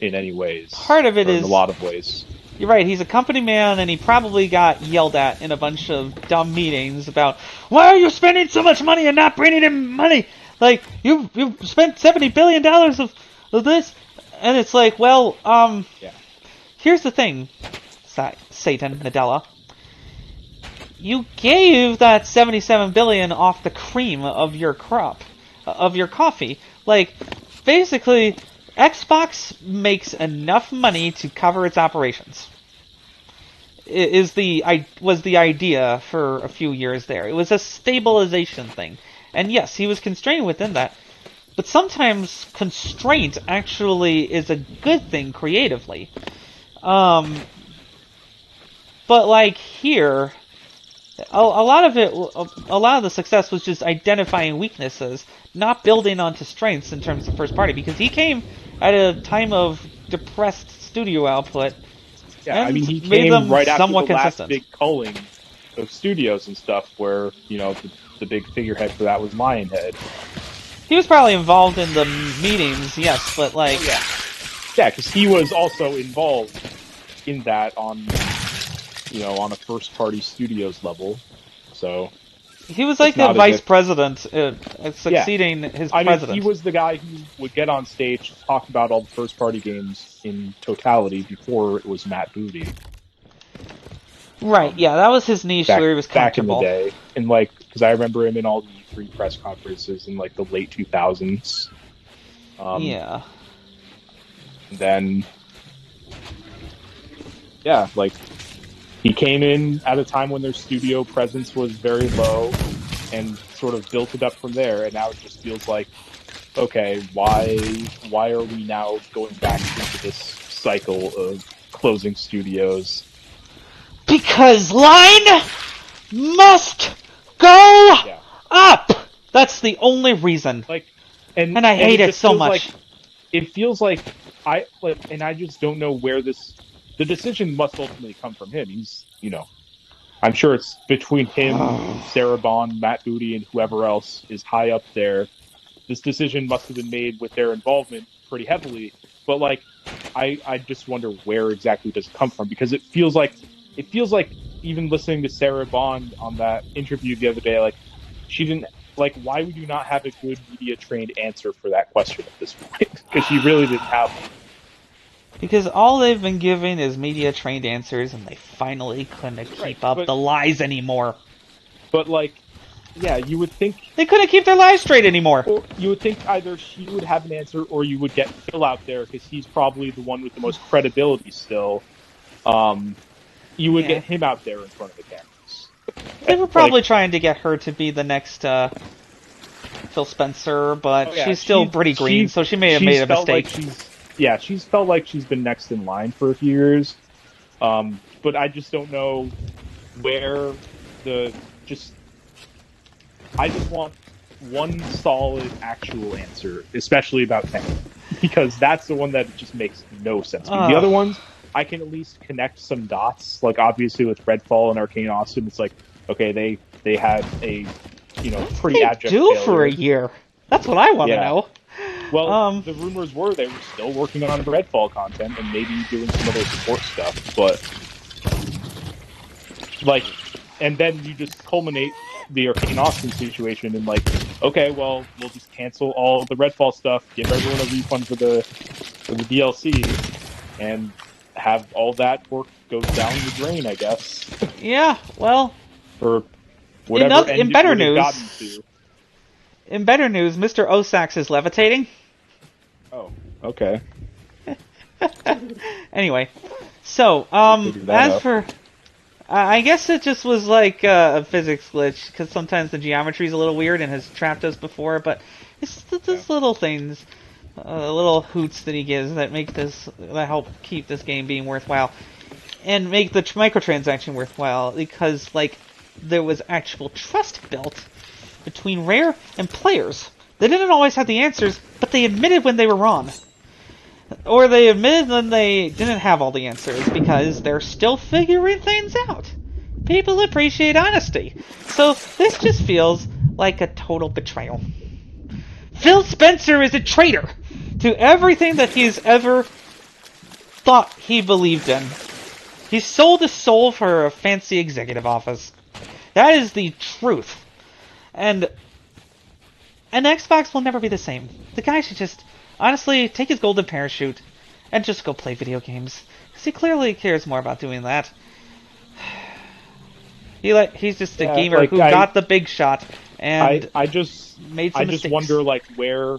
in any ways. Part of it is in a lot of ways. You're right. He's a company man, and he probably got yelled at in a bunch of dumb meetings about, why are you spending so much money and not bringing in money? Like, you've spent $70 billion of this, and it's like, well, here's the thing, Satan Nadella. You gave that $77 billion off the cream of your crop, of your coffee. Like, basically, Xbox makes enough money to cover its operations. Was the idea for a few years there. It was a stabilization thing. And yes, he was constrained within that. But sometimes constraint actually is a good thing creatively. But like here, a lot of the success was just identifying weaknesses, not building onto strengths in terms of first party, because he came at a time of depressed studio output Yeah, I and mean, he made came them right after the somewhat last consistent. big culling of studios and stuff, where the big figurehead for that was Lionhead. He was probably involved in the meetings, yes, but like, Oh yeah, yeah, because he was also involved in that on a first party studios level. So he was it's like a not as vice if president, yeah. succeeding his I mean, he president. was the guy who would get on stage, talk about all the first party games in totality before it was Matt Booty. Right, Um, yeah, that was his niche back where he was back in the comfortable. day, and like because I remember him in all the E3 press conferences in like the late 2000s. Yeah. And then yeah, like he came in at a time when their studio presence was very low and sort of built it up from there, and now it just feels like, okay, why are we now going back into this cycle of closing studios? Because line must go Yeah, up! That's the only reason. like and And I and hate it it just so feels like much. and I just don't know where this the decision must ultimately come from him. He's I'm sure it's between him, Sarah Bond, Matt Booty, and whoever else is high up there. This decision must have been made with their involvement pretty heavily. But like, I just wonder where exactly does it come from, because it feels like even listening to Sarah Bond on that interview the other day, like she didn't like why would you not have a good media trained answer for that question at this point? Because she really didn't have one. Because all they've been giving is media trained answers, and they finally couldn't Right, keep up but the lies anymore. like, yeah, you would think They couldn't keep their lies straight anymore. or you would think either she would have an answer or you would get Phil out there because he's probably the one with the most credibility still. Um, you would Yeah. get him out there in front of the cameras. They were Like, probably trying to get her to be the next Phil Spencer, but oh yeah, she's still pretty green, so she may have made she's a felt like mistake. she's felt like she's been next in line for a few years. But I just don't know where the just I just want one solid actual answer, especially about Tango, because that's the one that just makes no sense. Because the Ugh. other ones, I can at least connect some dots. Like obviously with Redfall and Arcane Austin, it's like okay, they had a What did pretty they abject do for a failure. year? That's what I want to Yeah. know. Well, Um, the rumors were they were still working on Redfall content and maybe doing some other support stuff, but like, and then you just culminate the Arcane Austin situation in like, okay, well, we'll just cancel all the Redfall stuff, give everyone a refund for the DLC, and have all that work go down the drain, I guess, yeah, well, for whatever in end it better would have news, gotten to. Mr. Osax is levitating. Oh, okay, Anyway, so, we figured that as out. for, I guess it just was like a physics glitch, because sometimes the geometry is a little weird and has trapped us before, but it's Yeah. just little things, little hoots that he gives that help keep this game being worthwhile, and make the microtransaction worthwhile, because, like, there was actual trust built between Rare and players. They didn't always have the answers, but they admitted when they were wrong. Or they admitted when they didn't have all the answers, because they're still figuring things out. People appreciate honesty. So this just feels like a total betrayal. Phil Spencer is a traitor to everything that he's ever thought he believed in. He sold his soul for a fancy executive office. That is the truth. And Xbox will never be the same. The guy should just, honestly, take his golden parachute and just go play video games. Because he clearly cares more about doing that. He's just a Yeah, gamer like who got the big shot I, and I just, made I some just mistakes. wonder like where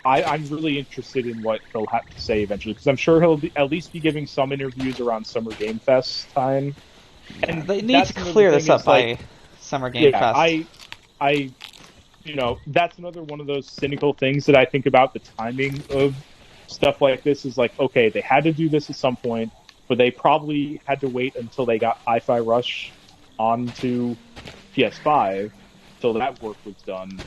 I'm really interested in what he'll have to say eventually, because I'm sure at least be giving some interviews around Summer Game Fest time. Yeah, And they need to that's another clear thing this up is like, by Summer Game yeah, Fest. I, that's another one of those cynical things that I think about the timing of stuff like this is like, okay, they had to do this at some point, but they probably had to wait until they got Hi-Fi Rush onto PS5 till that work was done.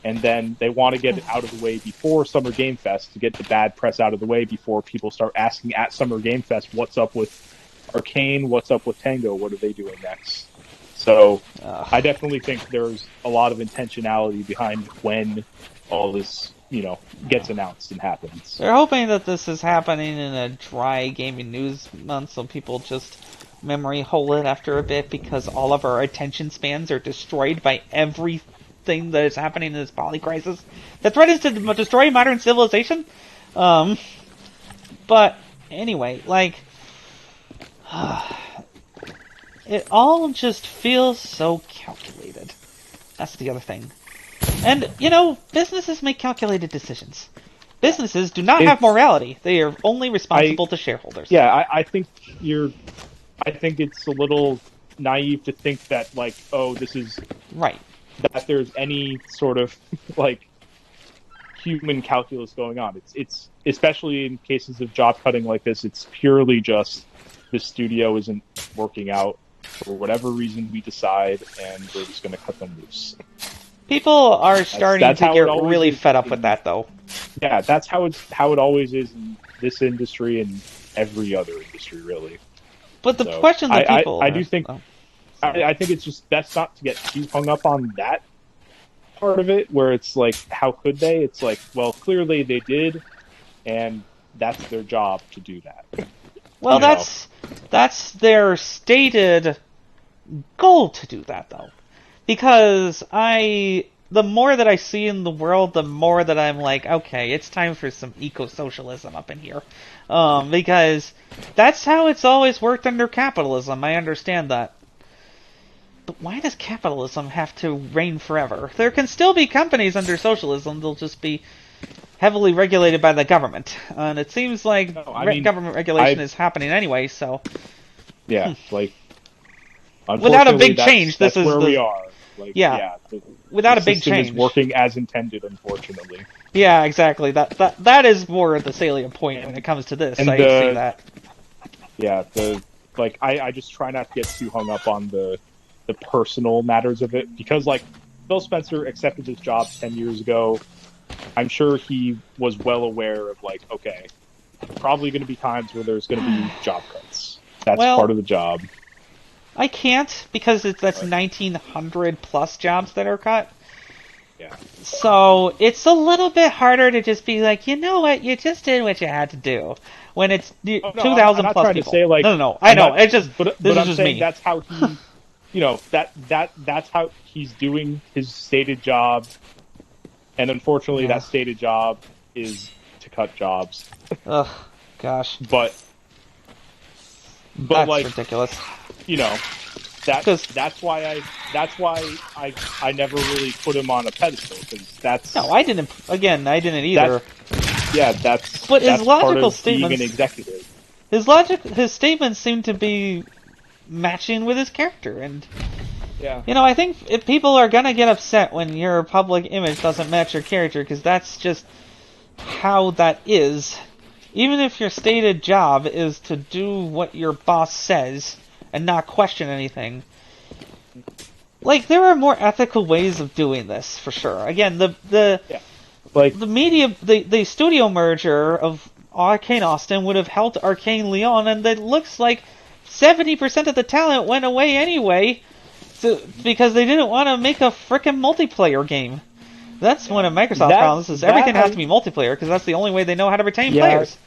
And then they want to get it out of the way before Summer Game Fest to get the bad press out of the way before people start asking at Summer Game Fest, what's up with Arcane? What's up with Tango? What are they doing next? So I definitely think there's a lot of intentionality behind when all this, gets announced and happens. They're hoping that this is happening in a dry gaming news month, so people just memory hole it after a bit because all of our attention spans are destroyed by everything that is happening in this poly crisis. The threat is to destroy modern civilization. But anyway, like, it all just feels so calculated. That's the other thing. And, businesses make calculated decisions. Businesses do not have morality. They are only responsible to shareholders. Yeah, I think it's a little naive to think that, like, oh, this is right. That there's any sort of like human calculus going on. It's especially in cases of job cutting like this. It's purely just the studio isn't working out for whatever reason we decide, and we're just going to cut them loose. People are starting to get really fed up with that, though. Yeah, that's how it always is in this industry and every other industry, really. But the question that people... I do think... I think it's just best not to get too hung up on that part of it, where it's like, how could they? It's like, well, clearly they did, and that's their job to do that. Well, that's their stated goal to do that, though. Because the more that I see in the world, the more that I'm like, okay, it's time for some eco-socialism up in here. Because that's how it's always worked under capitalism. I understand that. But why does capitalism have to reign forever? There can still be companies under socialism. They'll just be heavily regulated by the government. And it seems like government regulation is happening anyway, so... Yeah, like... Without a big change, that's where we are. Like, without a big change, is working as intended, unfortunately. Yeah, exactly. That is more the salient point when it comes to this. I see that. Yeah, I just try not to get too hung up on the personal matters of it, because like Phil Spencer accepted his job 10 years ago. I'm sure he was well aware of like, okay, probably going to be times where there's going to be job cuts. That's part of the job. I can't, because that's 1,900 plus jobs that are cut. Yeah. So it's a little bit harder to just be like, you know what, you just did what you had to do. When it's 2,000 plus people. Say, like, no, I know. It's just but this I'm is just saying me. That's how he, that's how he's doing his stated job, and unfortunately, that stated job is to cut jobs. Ugh, gosh. But that's like, ridiculous. That's why I never really put him on a pedestal, because that's... No, I didn't either. But his logical statements, being an executive. His statements seem to be matching with his character, and I think if people are gonna get upset when your public image doesn't match your character, because that's just how that is. Even if your stated job is to do what your boss says and not question anything, like, there are more ethical ways of doing this, for sure. Again, the studio merger of Arcane Austin would have helped Arcane Lyon, and it looks like 70% of the talent went away anyway, because they didn't want to make a frickin' multiplayer game. That's one of Microsoft's problems, is everything has to be multiplayer, because that's the only way they know how to retain players.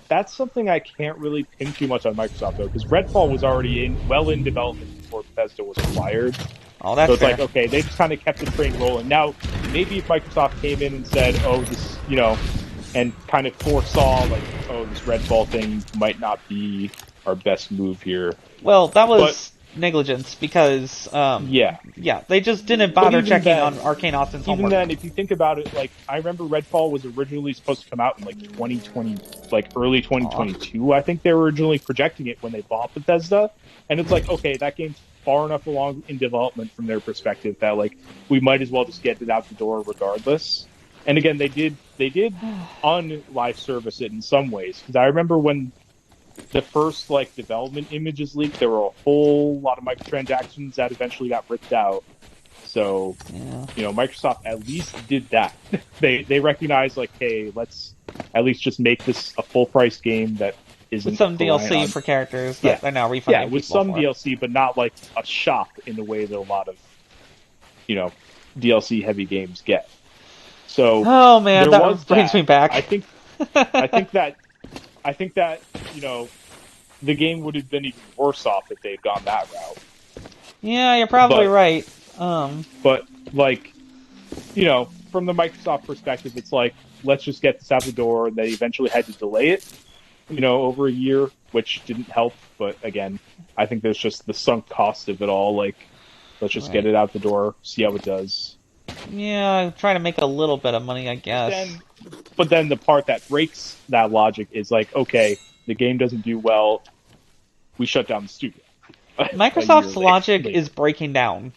That's something I can't really pin too much on Microsoft, though, because Redfall was already well in development before Bethesda was acquired. Oh, that's so it's fair. like, okay, they just kind of kept the train rolling. Now, maybe if Microsoft came in and said, oh, this, and kind of foresaw, like, oh, this Redfall thing might not be our best move here. Well, that was negligence because, Yeah. yeah, they just didn't But bother even checking then, on Arcane Austin's even homework. then, if you think about it, like I remember Redfall was originally supposed to come out in like 2020, like early Aw. 2022. I think they were originally projecting it when they bought Bethesda, and it's like, okay, that game's far enough along in development from their perspective that like we might as well just get it out the door regardless. And again, they did on live service it in some ways because I remember when the first like development images leaked, there were a whole lot of microtransactions that eventually got ripped out. So Yeah. Microsoft at least did that. They recognized like, hey, let's at least just make this a full price game that With isn't some reliant DLC on for characters yeah, that they're now yeah, refunding with people some for. DLC, but not like a shop in the way that a lot of you know DLC heavy games get. So Oh man, there was that brings me that. back. I think that I think that the game would have been even worse off if they had gone that route. Yeah, you're probably But right. but like from the Microsoft perspective, it's like, let's just get this out the door. And they eventually had to delay it, over a year, which didn't help. But again, I think there's just the sunk cost of it all. Like, let's just get Right. it out the door, see how it does. Yeah, try to make a little bit of money, I But guess. then, but then the part that breaks that logic is like, okay, the game doesn't do well. We shut down the studio a year Microsoft's logic later. is breaking down.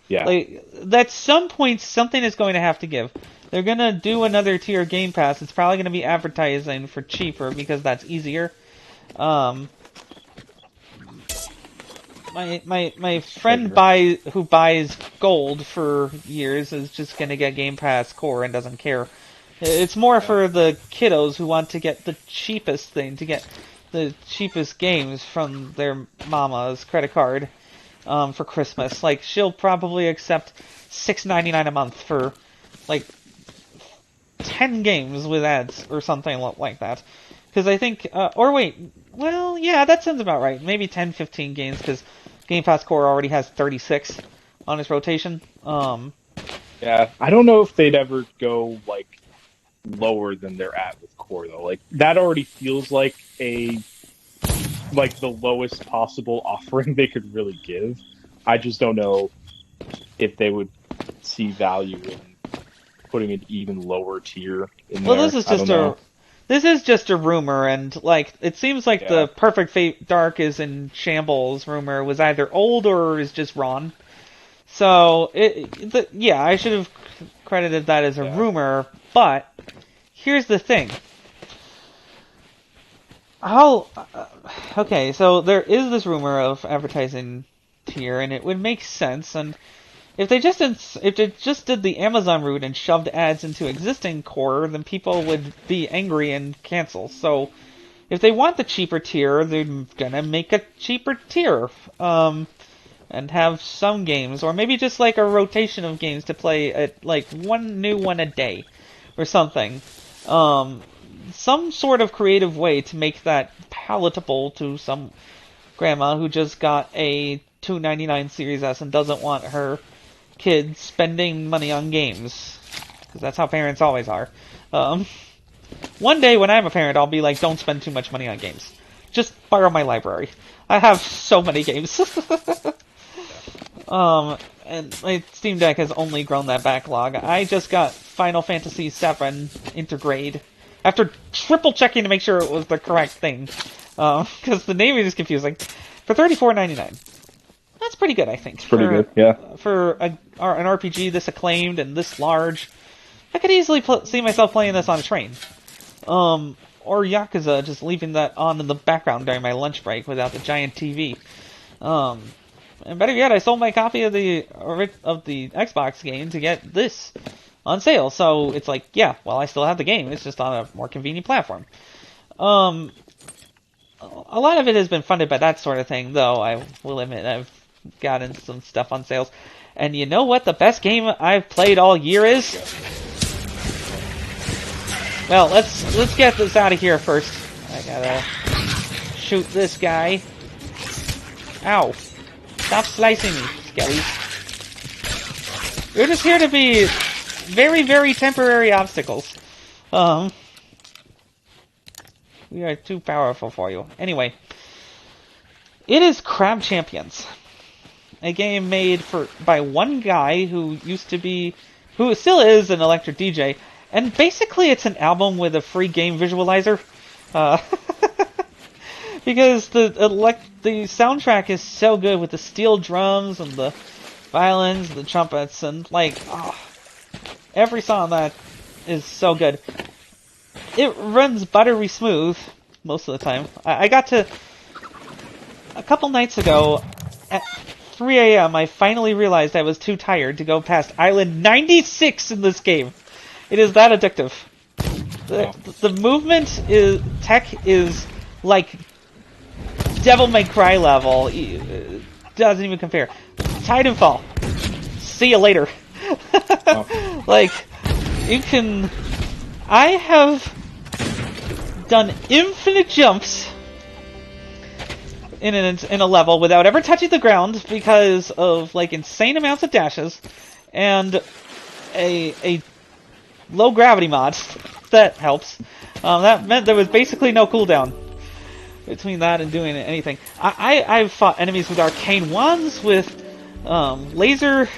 Yeah, Like, at some point, something is going to have to give. They're gonna do another tier Game Pass. It's probably gonna be advertising for cheaper because that's easier. Um, my friend sure. who buys gold for years is just gonna get Game Pass Core and doesn't care. It's more Yeah. for the kiddos who want to get the cheapest thing, to get the cheapest games from their mama's credit card for Christmas. Like she'll probably accept $6.99 a month for like 10 games with ads or something like that. Because I think, or wait, well, yeah, that sounds about right. Maybe 10, 15 games because Game Pass Core already has 36 on its rotation. Yeah, I don't know if they'd ever go like lower than they're at with core though. Like that already feels like the lowest possible offering they could really give. I just don't know if they would see value in putting an even lower tier in Well, there. I don't know. this is just a rumor, and like it seems like Yeah, the Perfect Fate Dark is in shambles rumor was either old or is just wrong. So yeah, I should have credited that as a yeah, rumor, but here's the thing. How okay, so there is this rumor of advertising here, and it would make sense. And if they just did the Amazon route and shoved ads into existing core, then people would be angry and cancel. So if they want the cheaper tier, they're gonna make a cheaper tier, and have some games, or maybe just like a rotation of games to play at like one new one a day, or something. Um, some sort of creative way to make that palatable to some grandma who just got a $2.99 Series S and doesn't want her kids spending money on games. Because that's how parents always are. Um, one day when I'm a parent, I'll be like, don't spend too much money on games. Just borrow my library. I have so many games. yeah. And my Steam Deck has only grown that backlog. I just got Final Fantasy VII Intergrade after triple checking to make sure it was the correct thing, because the naming is confusing. For $34.99, that's pretty good, I think, It's pretty good. Yeah, for an RPG this acclaimed and this large. I could easily see myself playing this on a train, or Yakuza, just leaving that on in the background during my lunch break without the giant TV. Um, and better yet, I sold my copy of the Xbox game to get this on sale. So it's like, yeah, well, I still have the game. It's just on a more convenient platform. Um, a lot of it has been funded by that sort of thing, though. I will admit I've gotten some stuff on sales. And you know what the best game I've played all year is? Well, let's get this out of here first. I gotta shoot this guy. Ow. Stop slicing me, skellies. You're just here to be very, very temporary obstacles. We are too powerful for you. Anyway. It is Crab Champions, a game made by one guy who who still is an electric DJ, and basically it's an album with a free game visualizer. Uh, because the soundtrack is so good with the steel drums and the violins, and the trumpets, and every song that is so good. It runs buttery smooth most of the time. I got to a couple nights ago at 3 a.m. I finally realized I was too tired to go past Island 96 in this game. It is that addictive. The movement tech is like Devil May Cry level. It doesn't even compare. Titanfall. See you later. Oh. Like, you can... I have done infinite jumps in a level without ever touching the ground because of like insane amounts of dashes and a low gravity mod that helps. That meant there was basically no cooldown between that and doing anything. I've fought enemies with arcane wands, with laser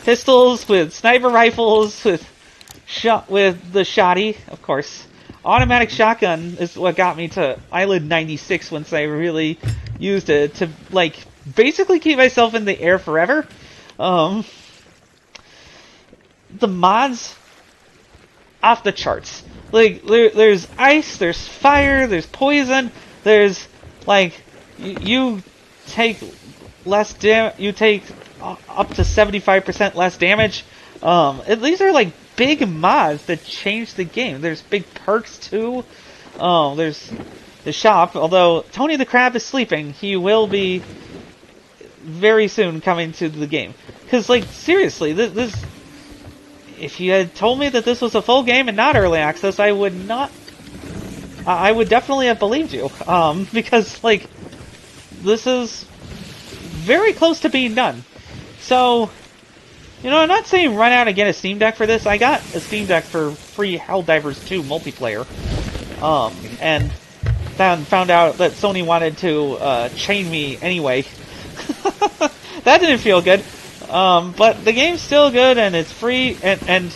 pistols, with sniper rifles, with the shotty, of course. Automatic shotgun is what got me to Island 96 once I really used it to, like, basically keep myself in the air forever. The mods, off the charts. Like, there's ice, there's fire, there's poison, there's, like, you take less you take up to 75% less damage. These are, like, big mods that change the game. There's big perks too. There's the shop, although Tony the Crab is sleeping. He will be very soon coming to the game. Because, like, seriously, this if you had told me that this was a full game and not early access, I would not... I would definitely have believed you. Because, like, this is very close to being done. So... You know, I'm not saying run out and get a Steam Deck for this. I got a Steam Deck for free Helldivers 2 multiplayer. And then found out that Sony wanted to chain me anyway. That didn't feel good. But the game's still good and it's free and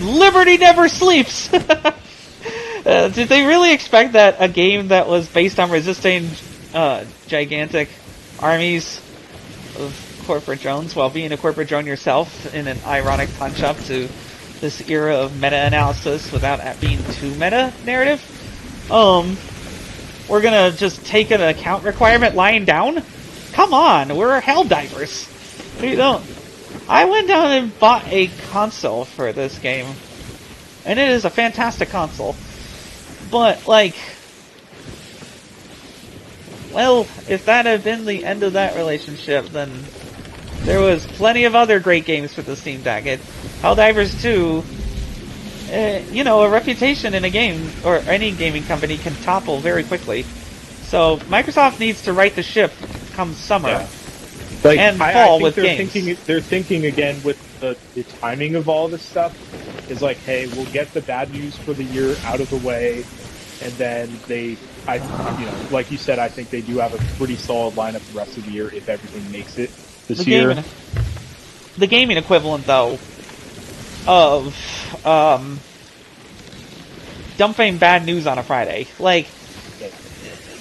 Liberty never sleeps. Did they really expect that a game that was based on resisting gigantic armies of corporate drones while being a corporate drone yourself in an ironic punch-up to this era of meta-analysis without being too meta-narrative? We're gonna just take an account requirement lying down? Come on, we're Helldivers. We don't... I went down and bought a console for this game. And it is a fantastic console. But, like... Well, if that had been the end of that relationship, then there was plenty of other great games for the Steam Deck. Helldivers 2, you know, a reputation in a game, or any gaming company, can topple very quickly. So Microsoft needs to right the ship come summer. Yeah. Like, and fall I think with they're games. They're thinking again with the timing of all this stuff is like, hey, we'll get the bad news for the year out of the way, and then like you said, I think they do have a pretty solid lineup the rest of the year if everything makes it this year. The gaming equivalent, though, of dumping bad news on a Friday. Like,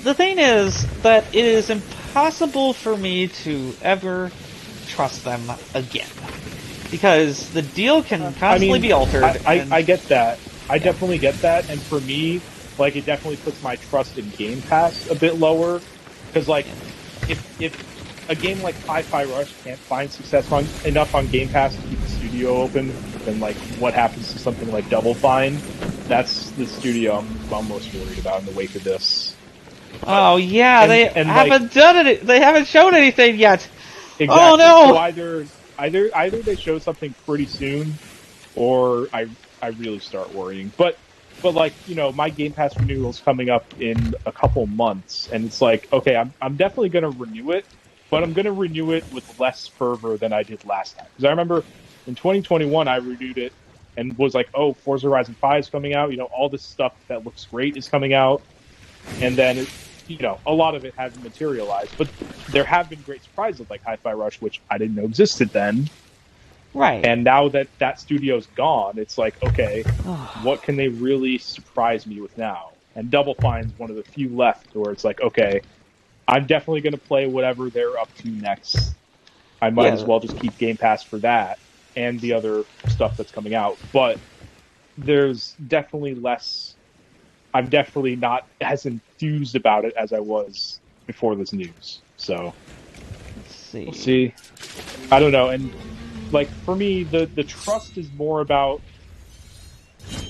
the thing is that it is impossible for me to ever trust them again. Because the deal can constantly be altered. I get that. I definitely get that. And for me, like, it definitely puts my trust in Game Pass a bit lower. Because, like, if a game like Hi-Fi Rush can't find success enough on Game Pass to keep the studio open, then, like, what happens to something like Double Fine? That's the studio I'm most worried about in the wake of this. Oh, yeah, they haven't like, done it. They haven't shown anything yet. Exactly. Oh, no! So either they show something pretty soon, or I really start worrying. But like, you know, my Game Pass renewal is coming up in a couple months, and it's like, okay, I'm definitely going to renew it, but I'm going to renew it with less fervor than I did last time. Because I remember in 2021 I renewed it and was like, oh, Forza Horizon 5 is coming out. You know, all this stuff that looks great is coming out. and then a lot of it hasn't materialized. But there have been great surprises like Hi-Fi Rush, which I didn't know existed then. Right. And now that that studio's gone, it's like, okay, what can they really surprise me with now? And Double Fine's one of the few left where it's like, okay, I'm definitely going to play whatever they're up to next. I might as Yeah. well just keep Game Pass for that and the other stuff that's coming out. But there's definitely less. I'm definitely not as enthused about it as I was before this news. So Let's see. we'll see. I don't know. And like for me, the trust is more about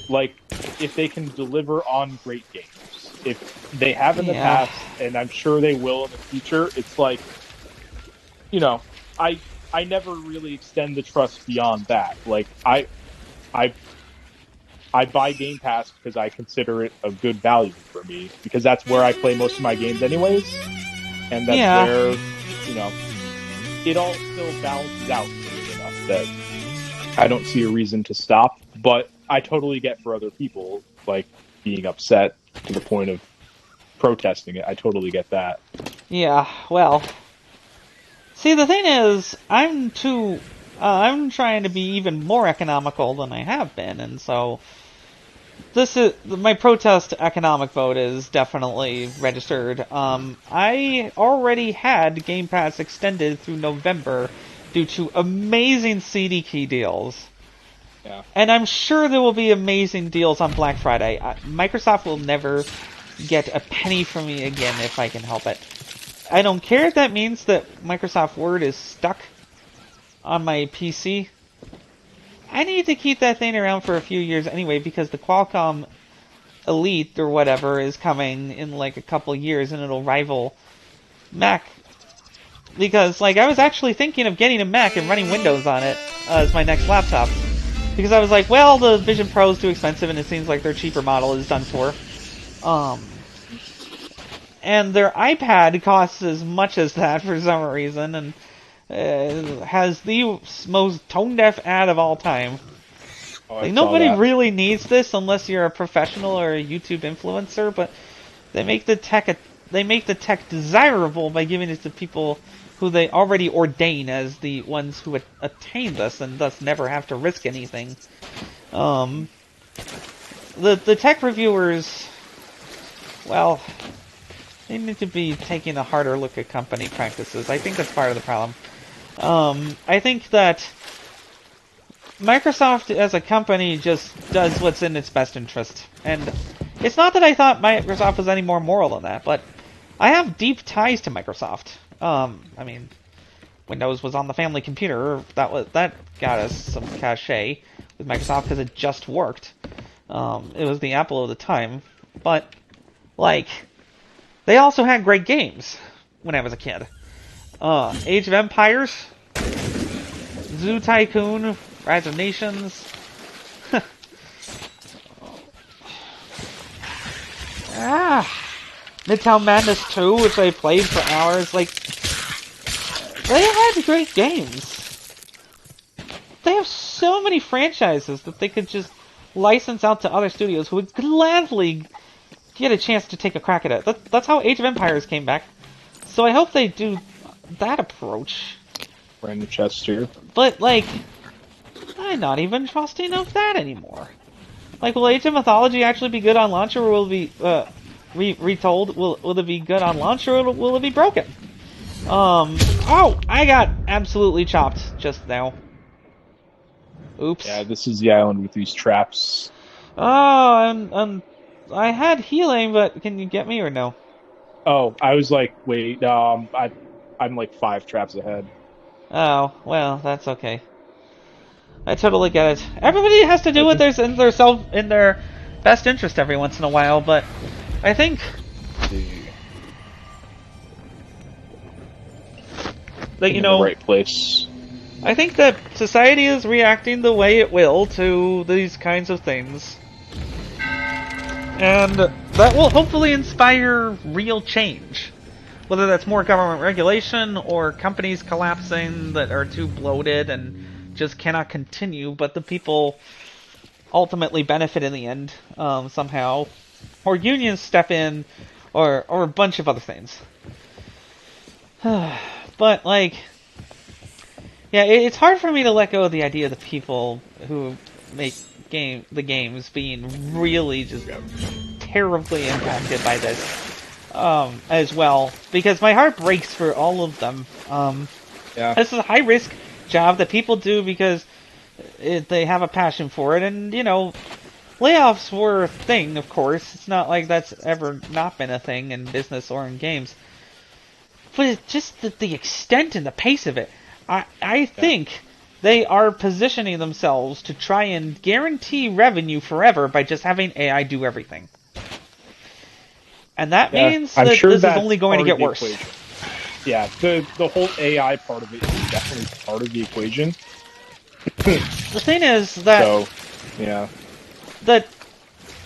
like if they can deliver on great games. If they have in the Yeah. past, and I'm sure they will in the future, it's like, you know, I I never really extend the trust beyond that. Like I I buy Game Pass because I consider it a good value for me because that's where I play most of my games anyways, and that's Yeah. where, you know, it all still balances out for me enough that I don't see a reason to stop, but I totally get for other people, like being upset to the point of protesting it. I totally get that. Yeah. Well, see, the thing is, I'm trying to be even more economical than I have been, and so this is my protest economic vote is definitely registered. I already had Game Pass extended through November due to amazing CD key deals. Yeah. And I'm sure there will be amazing deals on Black Friday. Microsoft will never get a penny from me again if I can help it. I don't care if that means that Microsoft Word is stuck on my PC. I need to keep that thing around for a few years anyway because the Qualcomm Elite or whatever is coming in like a couple years and it'll rival Mac. Because like I was actually thinking of getting a Mac and running Windows on it as my next laptop. Because I was like, well, the Vision Pro is too expensive and it seems like their cheaper model is done for. Um, and their iPad costs as much as that for some reason, and has the most tone-deaf ad of all time. Oh, I Like saw nobody that. really needs this unless you're a professional or a YouTube influencer, but they make the tech desirable by giving it to people who they already ordain as the ones who attain this and thus never have to risk anything. Um, the tech reviewers, well, they need to be taking a harder look at company practices. I think that's part of the problem. I think that Microsoft as a company just does what's in its best interest. And it's not that I thought Microsoft was any more moral than that, but I have deep ties to Microsoft. I mean, Windows was on the family computer. That got us some cachet with Microsoft because it just worked. It was the Apple of the time. But, like, they also had great games when I was a kid. Age of Empires, Zoo Tycoon, Rise of Nations. Midtown Madness 2, which I played for hours. Like, they had great games. They have so many franchises that they could just license out to other studios who would gladly get a chance to take a crack at it. That's how Age of Empires came back. So I hope they do that approach. Ran the chest here. But, like, I'm not even trusting of that anymore. Like, will Age of Mythology actually be good on launch, or will it be retold? Will it be good on launch, or will it be broken? Oh, I got absolutely chopped just now. Oops. Yeah, this is the island with these traps. Oh, and I had healing, but can you get me or no? Oh, I was like, wait, I'm like 5 traps ahead. Oh, well, that's okay. I totally get it. Everybody has to do I what think. there's in their best interest every once in a while, but I think Let's see. that I'm in the right place. I think that society is reacting the way it will to these kinds of things. And that will hopefully inspire real change. Whether that's more government regulation or companies collapsing that are too bloated and just cannot continue, but the people ultimately benefit in the end somehow. Or unions step in, or a bunch of other things. But like, yeah, it's hard for me to let go of the idea of the people who make the games being really just terribly impacted by this as well, because my heart breaks for all of them. Yeah. This is a high risk job that people do because they have a passion for it, and you know, layoffs were a thing. Of course, it's not like that's ever not been a thing in business or in games, but it's just the extent and the pace of it. I think they are positioning themselves to try and guarantee revenue forever by just having AI do everything. And that means I'm that sure this is that's only going to part of get the worse. equation. Yeah, the whole AI part of it is definitely part of the equation. The thing is that yeah. that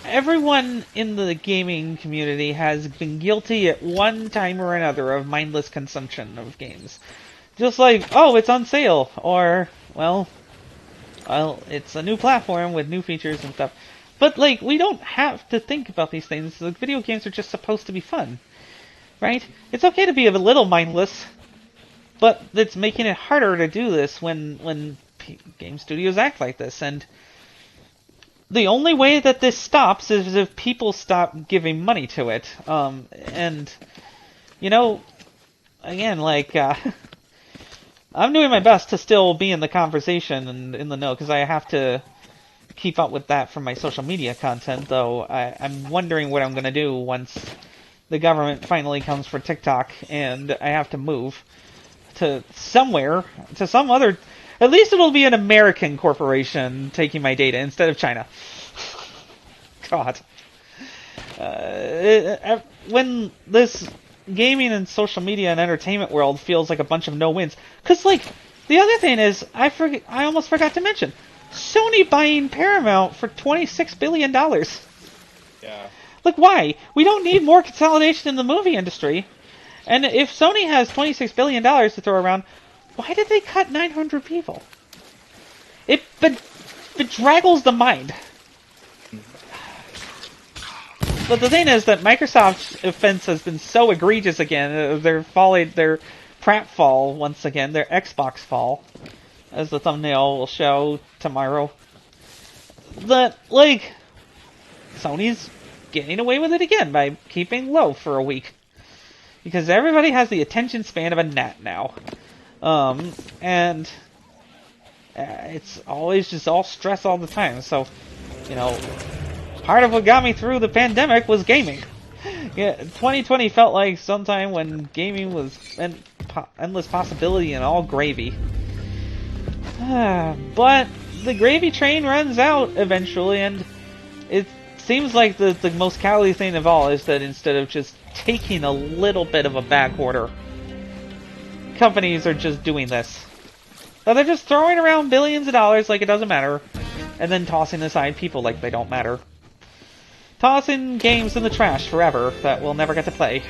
everyone in the gaming community has been guilty at one time or another of mindless consumption of games. Just like, oh, it's on sale, or, well, it's a new platform with new features and stuff. But, like, we don't have to think about these things. The video games are just supposed to be fun, right? It's okay to be a little mindless, but it's making it harder to do this when game studios act like this. And the only way that this stops is if people stop giving money to it. And, you know, again, like, I'm doing my best to still be in the conversation and in the know, because I have to keep up with that from my social media content, though I'm wondering what I'm going to do once the government finally comes for TikTok and I have to move to somewhere, to some other... At least it'll be an American corporation taking my data instead of China. God. When this gaming and social media and entertainment world feels like a bunch of no-wins. Because, like, the other thing is, I almost forgot to mention, Sony buying Paramount for $26 billion. Yeah. Like, why? We don't need more consolidation in the movie industry. And if Sony has $26 billion to throw around, why did they cut 900 people? It bedraggles the mind. But the thing is that Microsoft's offense has been so egregious again. Their pratfall once again, their Xbox fall, as the thumbnail will show tomorrow. That, like, Sony's getting away with it again by keeping low for a week. Because everybody has the attention span of a gnat now. And it's always just all stress all the time. So, you know, part of what got me through the pandemic was gaming. Yeah, 2020 felt like sometime when gaming was an endless possibility and all gravy. But the gravy train runs out eventually, and it seems like the most cowardly thing of all is that instead of just taking a little bit of a back order, companies are just doing this. So they're just throwing around billions of dollars like it doesn't matter, and then tossing aside people like they don't matter. Tossing games in the trash forever that we'll never get to play.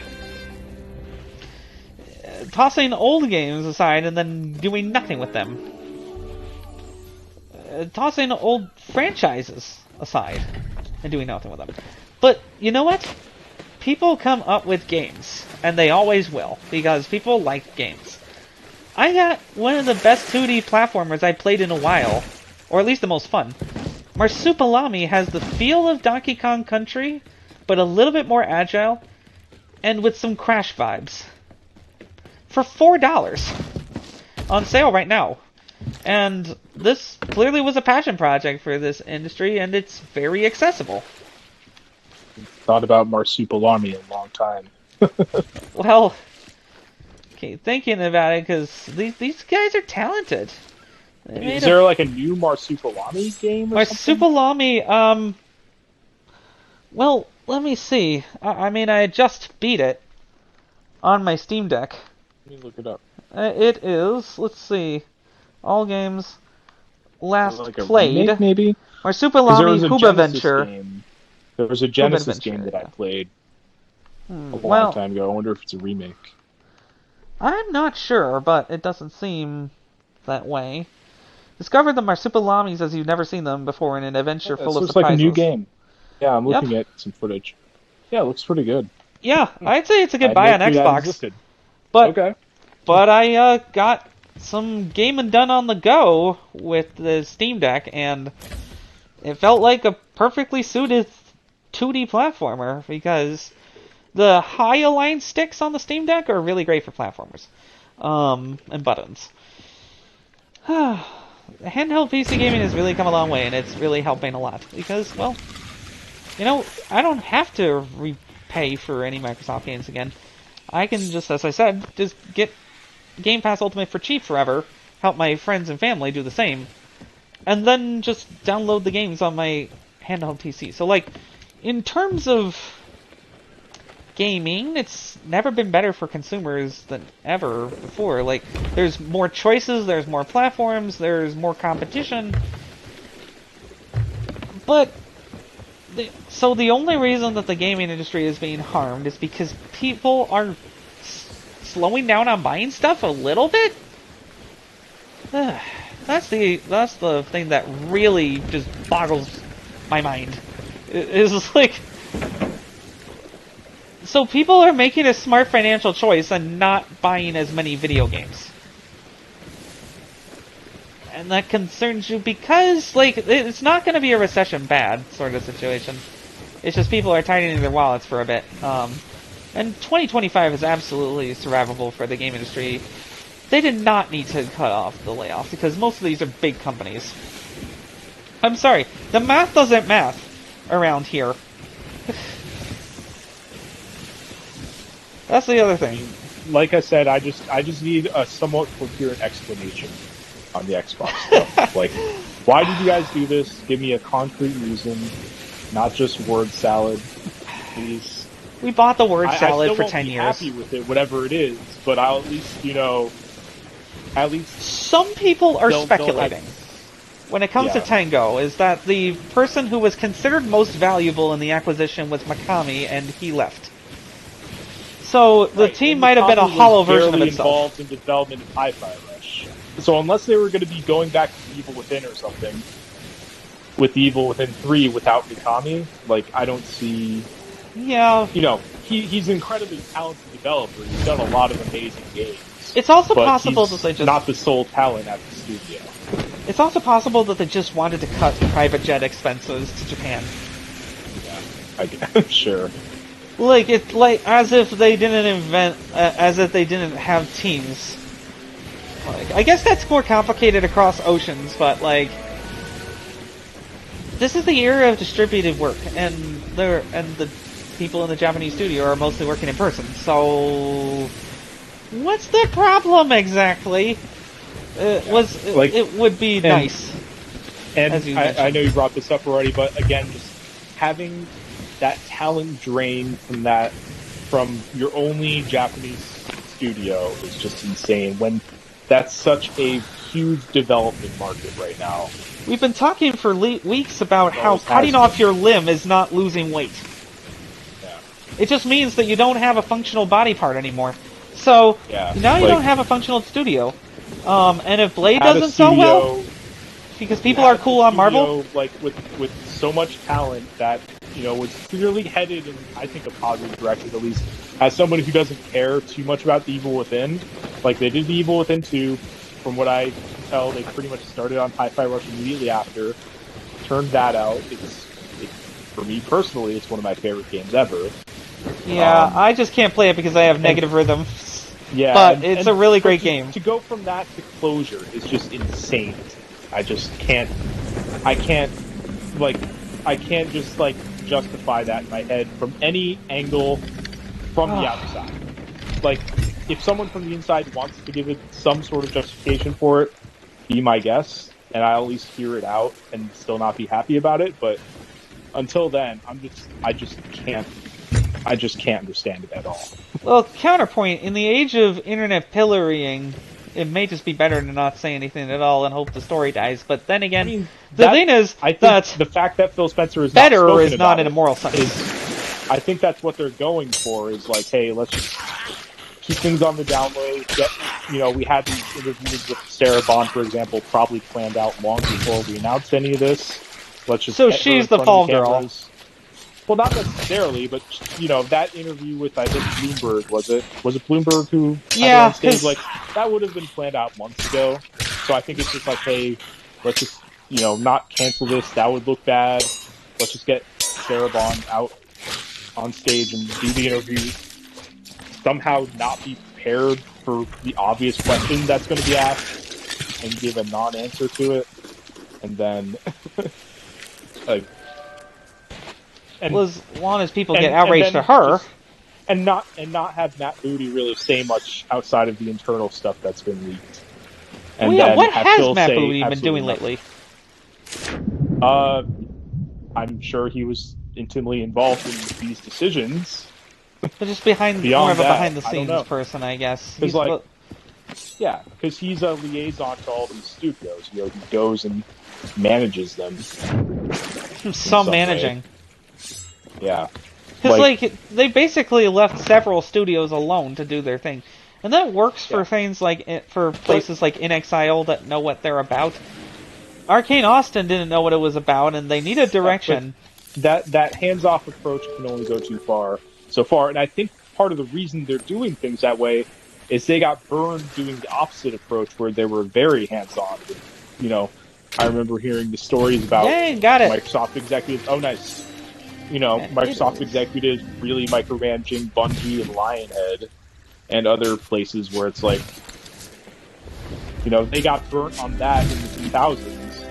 Tossing old games aside and then doing nothing with them. Tossing old franchises aside and doing nothing with them. But, you know what? People come up with games, and they always will, because people like games. I got one of the best 2D platformers I played in a while, or at least the most fun. Marsupilami has the feel of Donkey Kong Country, but a little bit more agile, and with some Crash vibes. For $4. On sale right now. And this clearly was a passion project for this industry, and it's very accessible. Thought about Marsupilami a long time. Well, okay, thinking about it, because these guys are talented. Is there like a new Marsupilami game or something? Marsupilami, well, let me see. I mean, I just beat it on my Steam Deck. Let me look it up. It is, let's see, all games last like a played. Remake, maybe? Marsupilami Huba Venture. There was a Genesis game that I played a long time ago. I wonder if it's a remake. I'm not sure, but it doesn't seem that way. Discover the Marsupilamis as you've never seen them before in an adventure full of surprises. Looks like a new game. Yeah, I'm looking at some footage. Yeah, it looks pretty good. Yeah, I'd say it's a I good buy never on knew that Xbox. existed. But Okay. but I got some gaming done on the go with the Steam Deck, and it felt like a perfectly suited 2D platformer because the high align sticks on the Steam Deck are really great for platformers, and buttons. Handheld PC gaming has really come a long way, and it's really helping a lot because, well, I don't have to repay for any Microsoft games again. I can just, as I said, just get Game Pass Ultimate for cheap forever, help my friends and family do the same, and then just download the games on my handheld PC. So, like, in terms of gaming, it's never been better for consumers than ever before. Like, there's more choices, there's more platforms, there's more competition. But, so the only reason that the gaming industry is being harmed is because people are slowing down on buying stuff a little bit? That's the thing that really just boggles my mind. Is like, so people are making a smart financial choice and not buying as many video games. And that concerns you because, like, it's not going to be a recession bad sort of situation. It's just people are tightening their wallets for a bit. And 2025 is absolutely survivable for the game industry. They did not need to cut off the layoffs because most of these are big companies. I'm sorry, the math doesn't math around here. That's the other thing. Like I said, I just need a somewhat coherent explanation on the Xbox stuff. Like, why did you guys do this? Give me a concrete reason, not just word salad, please. We bought the word salad I still for won't 10 be years. happy with it, whatever it is, but I'll at least, at least some people are speculating when it comes to Yeah. Tango is that the person who was considered most valuable in the acquisition was Mikami, and he left. So the team might have been a hollow version of itself. Involved in development of Hi-Fi Rush. So unless they were going to be going back to Evil Within or something, with Evil Within 3 without Mikami, like, I don't see... Yeah. He's an incredibly talented developer. He's done a lot of amazing games. It's also possible that they just... not the sole talent at the studio. It's also possible that they just wanted to cut private jet expenses to Japan. Yeah, sure. Like, it's like as if they didn't have teams. Like, I guess that's more complicated across oceans, but like, this is the era of distributed work, and the people in the Japanese studio are mostly working in person. So, what's the problem exactly? It would be nice. And as you I know you brought this up already, but again, just having that talent drain from your only Japanese studio is just insane. When that's such a huge development market right now. We've been talking for weeks about how cutting off your limb is not losing weight. Yeah. It just means that you don't have a functional body part anymore. So now you don't have a functional studio. And if Blade doesn't sell well, because people are cool on Marvel, like with so much talent that was clearly headed in, I think, a positive direction, at least as somebody who doesn't care too much about the Evil Within. Like, they did the Evil Within 2. From what I can tell, they pretty much started on Hi-Fi Rush immediately after. Turned that out. For me personally, it's one of my favorite games ever. Yeah, I just can't play it because I have negative rhythm. Yeah, but it's a really great game. To go from that to Closure is just insane. I just can't. I can't just justify that in my head from any angle from the outside. Like, if someone from the inside wants to give it some sort of justification for it, be my guest, and I'll at least hear it out and still not be happy about it. But until then, I just can't understand it at all. Well, counterpoint, in the age of internet pillorying, it may just be better to not say anything at all and hope the story dies. But then again, the thing is, I think the fact that Phil Spencer is better not is not in a moral sense. I think that's what they're going for. Is like, hey, let's just keep things on the down low. We had these interviews with Sarah Bond, for example, probably planned out long before we announced any of this. Let's just so she's the fall girl. well, not necessarily, but that interview with, I think, Bloomberg, was it Bloomberg who had it on Yeah, stage? because Like, that would have been planned out months ago. So I think it's just like, hey, let's just not cancel this. That would look bad. Let's just get Sarah Bond out on stage and do the interview. Somehow not be prepared for the obvious question that's going to be asked and give a non-answer to it, and then like and well, as long as people get and outraged to then her. just and not have Matt Booty really say much outside of the internal stuff that's been leaked, Well, and yeah, then what have has Phil Matt say Booty been doing absolutely lately? nothing. I'm sure he was intimately involved in these decisions. But just more Beyond of a that, behind the I don't scenes know. person, I guess. Because yeah, because he's a liaison to all these studios. He goes and manages them in some some way. managing. Yeah, Because, like they basically left several studios alone to do their thing. And that works for yeah, things for but places like In Exile that know what they're about. Arcane Austin didn't know what it was about, and they needed yeah, but direction. that hands-off approach can only go too far, so far. And I think part of the reason they're doing things that way is they got burned doing the opposite approach, where they were very hands-on. I remember hearing the stories about Yay, got it. Microsoft executives. Oh, nice. It Microsoft is. executives really micromanaging Bungie and Lionhead and other places where it's like, they got burnt on that in the 2000s,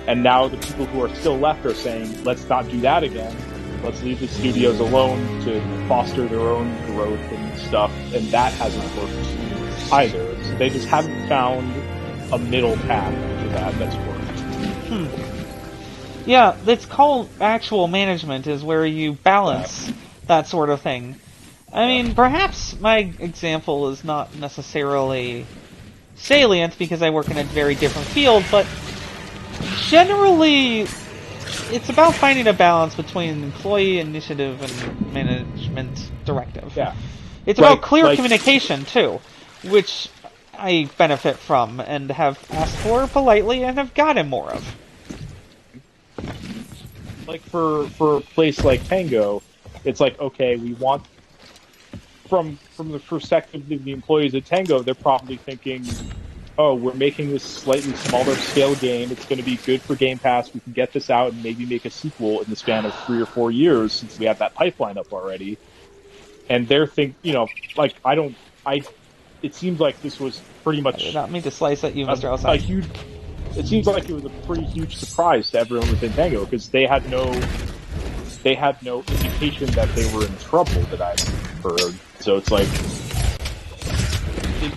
and now the people who are still left are saying, let's not do that again. Let's leave the studios alone to foster their own growth and stuff, and that hasn't worked either. So they just haven't found a middle path to that's worked. Yeah, it's called actual management, is where you balance that sort of thing. I Yeah. mean, perhaps my example is not necessarily salient because I work in a very different field, but generally, it's about finding a balance between employee initiative and management directive. Yeah. It's about Like, clear like, communication, too, which I benefit from and have asked for politely and have gotten more of. like for a place like Tango, it's like, okay, we want from the perspective of the employees at Tango, they're probably thinking, oh, we're making this slightly smaller scale game. It's going to be good for Game Pass. We can get this out and maybe make a sequel in the span of 3 or 4 years since we have that pipeline up already. And they're like, it seems like this was pretty I did much not mean to slice at you, Mr. a Outside. huge, it seems like it was a pretty huge surprise to everyone within Tango because they had no indication that they were in trouble that I heard. So it's like,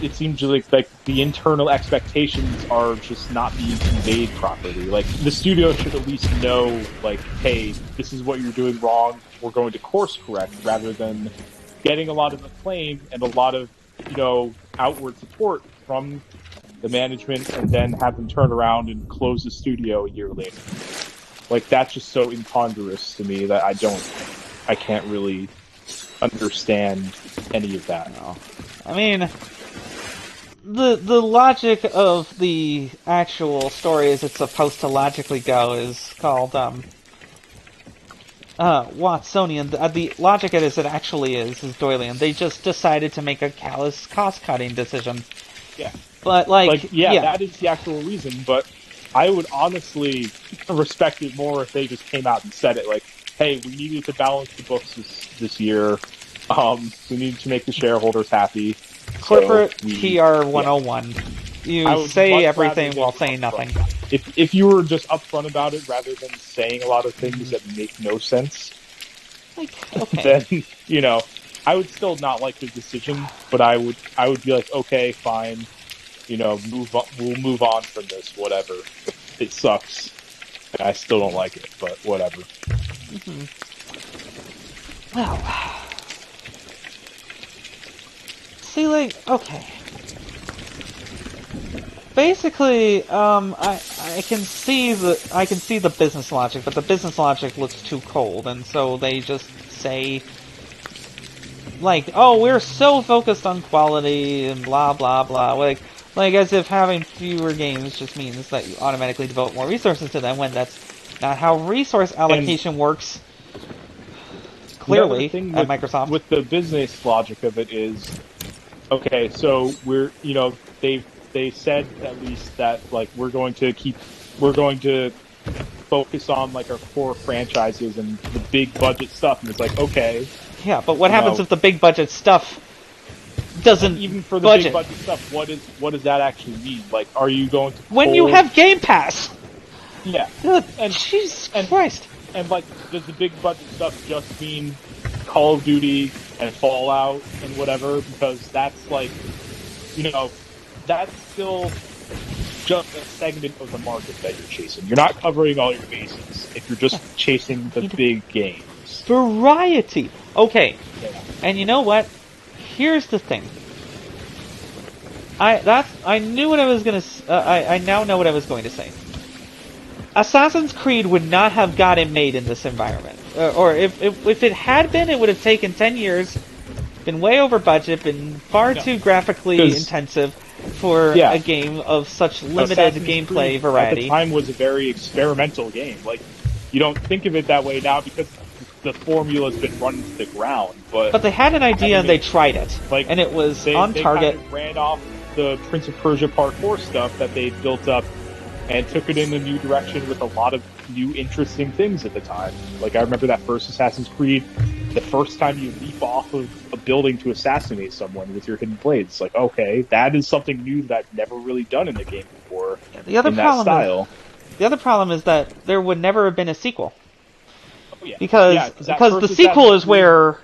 it seems like the internal expectations are just not being conveyed properly. Like, the studio should at least know, like, hey, this is what you're doing wrong. We're going to course correct, rather than getting a lot of acclaim and a lot of outward support from the management, and then have them turn around and close the studio a year later. Like, that's just so incongruous to me that I can't really understand any of that. No. I mean, the logic of the actual story as it's supposed to logically go is called Watsonian. The logic as it actually is Doylean. They just decided to make a callous cost-cutting decision. Yeah. But Yeah, that is the actual reason, but I would honestly respect it more if they just came out and said it, like, hey, we needed to balance the books this year. We needed to make the shareholders happy. corporate So PR 101. You say everything while saying nothing. If you were just upfront about it rather than saying a lot of things that make no sense, Okay. then I would still not like the decision, but I would be like, okay, fine, move on, we'll move on from this, whatever. It sucks. I still don't like it, but whatever. Well, see, okay. Basically, I can see the business logic, but the business logic looks too cold, and so they just say, like, oh, we're so focused on quality and blah blah blah, like as if having fewer games just means that you automatically devote more resources to them, when that's not how resource allocation works. the other clearly, thing at Microsoft. with the business logic of it is, okay, so we're they said at least that like we're going to focus on like our core franchises and the big budget stuff, and it's like, okay, Yeah, but what you happens know, if the big budget stuff and doesn't even for the big budget? budget stuff, what does that actually mean? Like, are you going to When you pull? have Game Pass! Yeah, Good, and Jesus and Christ. and like, does the big budget stuff just mean Call of Duty and Fallout and whatever? Because that's like, that's still just a segment of the market that you're chasing. You're not covering all your bases if you're just chasing the big games. Variety. Okay, Yeah. and you know what? Here's the thing. I knew what I was gonna. I now know what I was going to say. Assassin's Creed would not have gotten made in this environment, or if it had been, it would have taken 10 years, been way over budget, been far too graphically intensive for a game of such limited Assassin's gameplay Creed variety. At the time was a very experimental game. Like, you don't think of it that way now because the formula's been run to the ground. But they had an idea and they tried it, like, and it was they on target. Kind of ran off the Prince of Persia Part 4 stuff that they built up and took it in a new direction with a lot of new interesting things at the time. Like, I remember that first Assassin's Creed, the first time you leap off of a building to assassinate someone with your hidden blades. Like, okay, that is something new that I've never really done in the game before. The other in that style. The other problem is that there would never have been a sequel. Oh, yeah. Because the sequel is where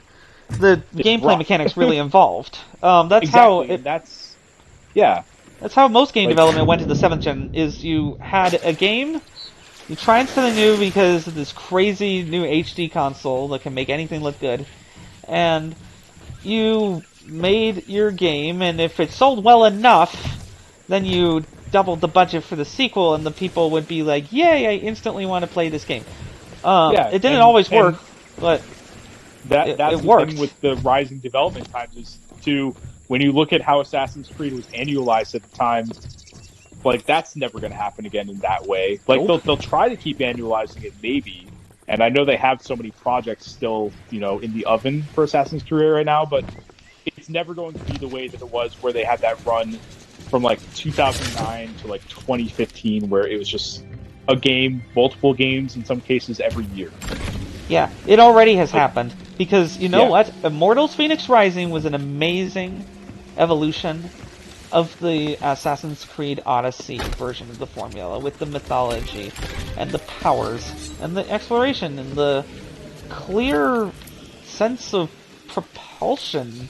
the gameplay mechanics really involved. That's exactly. how That's how most game development went to the 7th gen, is you had a game, you tried something new because of this crazy new HD console that can make anything look good, and you made your game, and if it sold well enough, then you doubled the budget for the sequel, and the people would be like, yay, I instantly want to play this game. It didn't always work, but that's it the worked. thing with the rising development times is when you look at how Assassin's Creed was annualized at the time, like, that's never going to happen again in that way. Like, they'll try to keep annualizing it, maybe, and I know they have so many projects still, in the oven for Assassin's Creed right now, but it's never going to be the way that it was where they had that run from, like, 2009 to, like, 2015, where it was just a game, multiple games, in some cases, every year. Yeah, it already has happened. Because, you know what? Immortals Phoenix Rising was an amazing evolution of the Assassin's Creed Odyssey version of the formula, with the mythology, and the powers, and the exploration, and the clear sense of propulsion,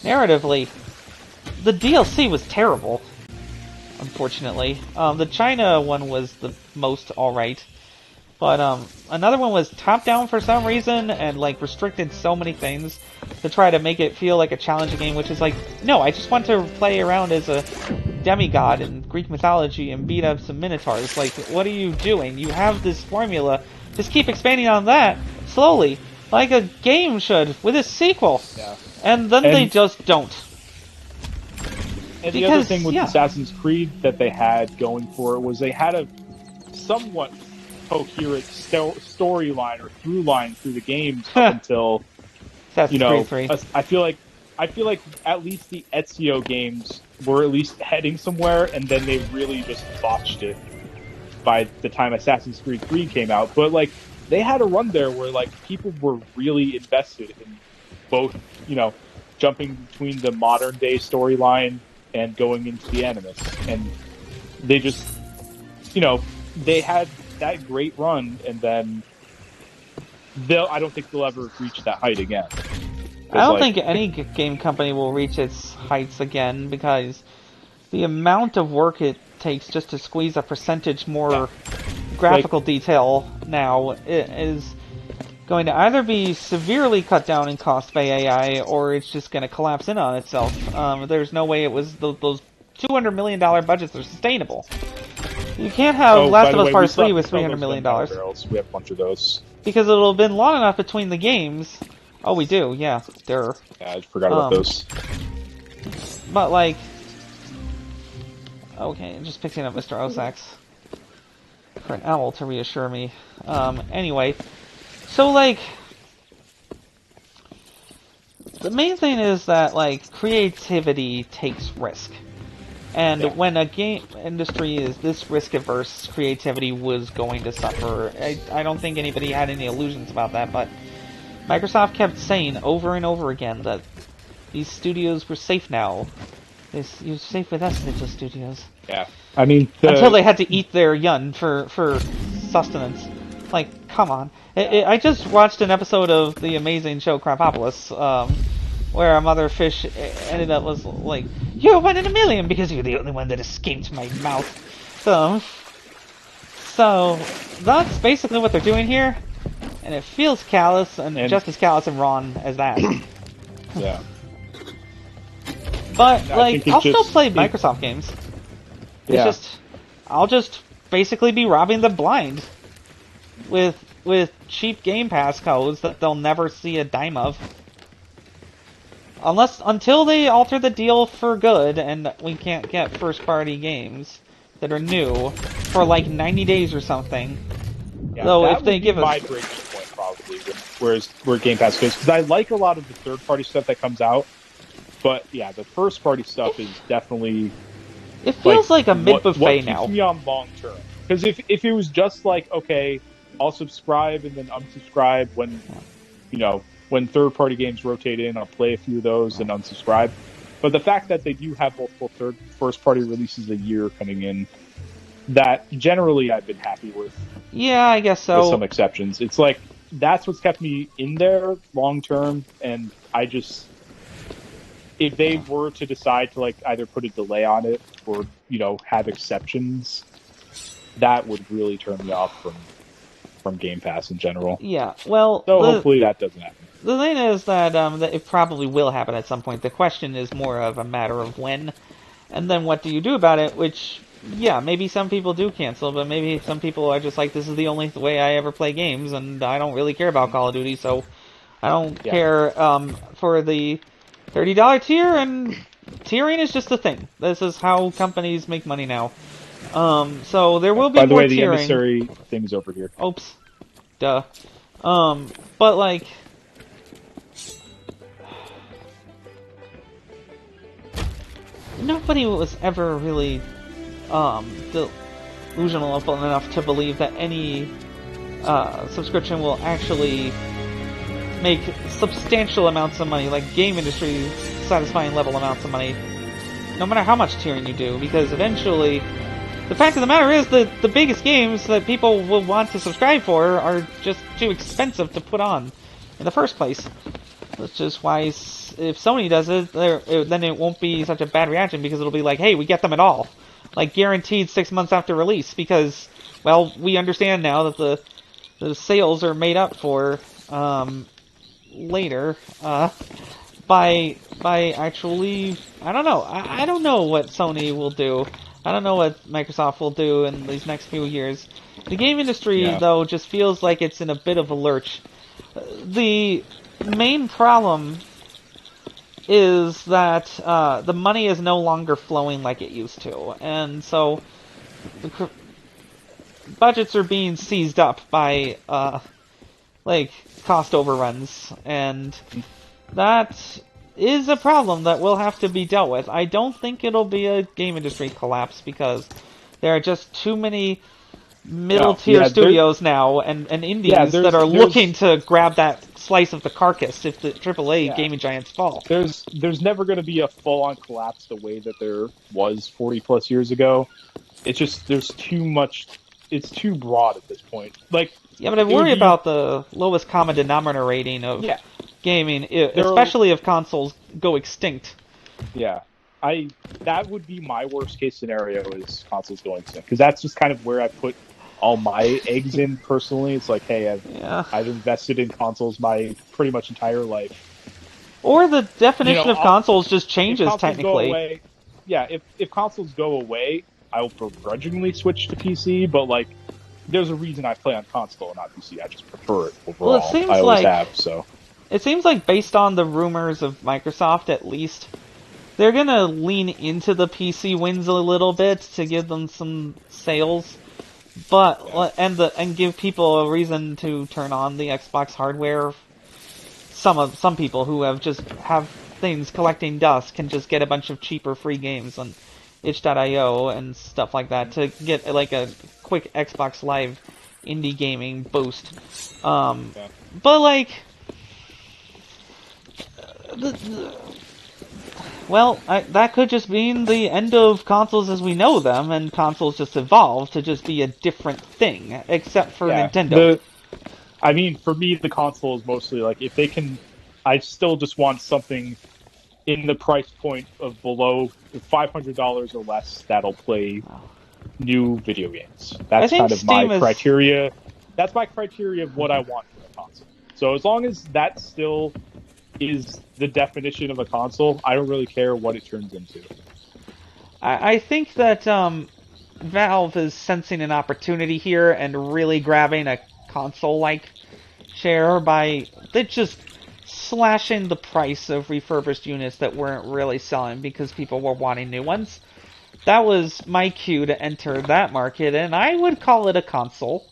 narratively. The DLC was terrible, unfortunately. The China one was the most alright. But another one was top-down for some reason, and like restricted so many things to try to make it feel like a challenging game, which is like, no, I just want to play around as a demigod in Greek mythology and beat up some minotaurs. Like, what are you doing? You have this formula. Just keep expanding on that slowly, like a game should, with a sequel. Yeah. And then they just don't. And the other thing with Assassin's Creed that they had going for it was they had a somewhat coherent storyline or through line through the games up until I feel like at least the Ezio games were at least heading somewhere, and then they really just botched it by the time Assassin's Creed 3 came out. But like, they had a run there where like people were really invested in both, jumping between the modern day storyline and going into the Animus, and they just they had that great run, and then I don't think they'll ever reach that height again. I don't think any game company will reach its heights again, because the amount of work it takes just to squeeze a percentage more graphical detail now is going to either be severely cut down in cost by AI, or it's just going to collapse in on itself. There's no way those $200 million budgets are sustainable. You can't have Last of Us Part 3 with $300 million. We have a bunch of those. Because it'll have been long enough between the games. Oh, we do, yeah. Yeah, I forgot about those. But, like... Okay, just picking up Mr. Osax for an owl to reassure me. Anyway. So, like... the main thing is that, like, creativity takes risk. And when a game industry is this risk-averse, creativity was going to suffer. I don't think anybody had any illusions about that, but Microsoft kept saying over and over again that these studios were safe now. You're safe with us, Ninja Studios. Yeah. I mean, until they had to eat their yun for sustenance. Like, come on. I just watched an episode of the amazing show Crapopolis, where a mother fish ended up was like, "You're 1 in a million because you're the only one that escaped my mouth." So that's basically what they're doing here, and it feels callous and just as callous and wrong as that. Yeah. But like, I'll still play Microsoft games. It's just, I'll just basically be robbing the blind with cheap Game Pass codes that they'll never see a dime of. Until they alter the deal for good and we can't get first-party games that are new for like 90 days or something. Yeah, though that if they would give be my breaking point probably, where Game Pass goes, because I like a lot of the third-party stuff that comes out, but yeah, the first-party stuff is definitely. It feels like a mid-buffet now. What keeps me on long term? Because if it was just like, okay, I'll subscribe and then unsubscribe when, when third-party games rotate in, I'll play a few of those and unsubscribe. But the fact that they do have multiple first-party releases a year coming in, that generally I've been happy with. Yeah, I guess so. With some exceptions. It's like, that's what's kept me in there long term, and I just... If they were to decide to like either put a delay on it or have exceptions, that would really turn me off from Game Pass in general. Yeah, well, so hopefully that doesn't happen. The thing is that it probably will happen at some point. The question is more of a matter of when, and then what do you do about it? Which, yeah, maybe some people do cancel, but maybe some people are just like, this is the only way I ever play games, and I don't really care about Call of Duty, so I don't care for the $30 tier, and tiering is just a thing. This is how companies make money now. So there will be more tiering. By the way, the emissary thing's over here. Oops. Duh. But like... Nobody was ever really, delusional enough to believe that any, subscription will actually make substantial amounts of money, like game industry satisfying level amounts of money, no matter how much tiering you do, because eventually, the fact of the matter is that the biggest games that people will want to subscribe for are just too expensive to put on in the first place. Which is why, if Sony does it, then it won't be such a bad reaction, because it'll be like, hey, we get them at all. Like, guaranteed 6 months after release, because, well, we understand now that the sales are made up for, later, by actually, I don't know. I don't know what Sony will do. I don't know what Microsoft will do in these next few years. The game industry, though, just feels like it's in a bit of a lurch. The main problem is that the money is no longer flowing like it used to, and so the budgets are being seized up by like cost overruns, and that is a problem that will have to be dealt with. I don't think it'll be a game industry collapse, because there are just too many middle-tier studios now and indies that are looking to grab that slice of the carcass if the AAA gaming giants fall. There's never going to be a full-on collapse the way that there was 40-plus years ago. It's just, there's too much... It's too broad at this point. Like, yeah, but I worry about the lowest common denominator rating of gaming, especially if consoles go extinct. Yeah. That would be my worst-case scenario, is consoles going extinct. Because that's just kind of where I put all my eggs in personally. It's like, hey, I've invested in consoles my pretty much entire life. Or the definition of consoles just changes technically. If consoles go away, I will begrudgingly switch to PC, but like, there's a reason I play on console and not PC. I just prefer it overall. Well, it seems I always have, so. It seems like, based on the rumors of Microsoft at least, they're gonna lean into the PC wins a little bit to give them some sales. But and give people a reason to turn on the Xbox hardware some people who have things collecting dust can just get a bunch of cheaper free games on itch.io and stuff like that to get like a quick Xbox Live indie gaming boost. Yeah. But like, well, that could just mean the end of consoles as we know them, and consoles just evolve to just be a different thing, except for Yeah. Nintendo. I mean, for me, the console is mostly like if they can. I still just want something in the price point of below $500 or less that'll play new video games. I That's think kind of my Steam is. criteria. That's my criteria of what I want from a console. So as long as that still is the definition of a console, I don't really care what it turns into. I think that Valve is sensing an opportunity here and really grabbing a console-like share by they just slashing the price of refurbished units that weren't really selling because people were wanting new ones. That was my cue to enter that market, and I would call it a console.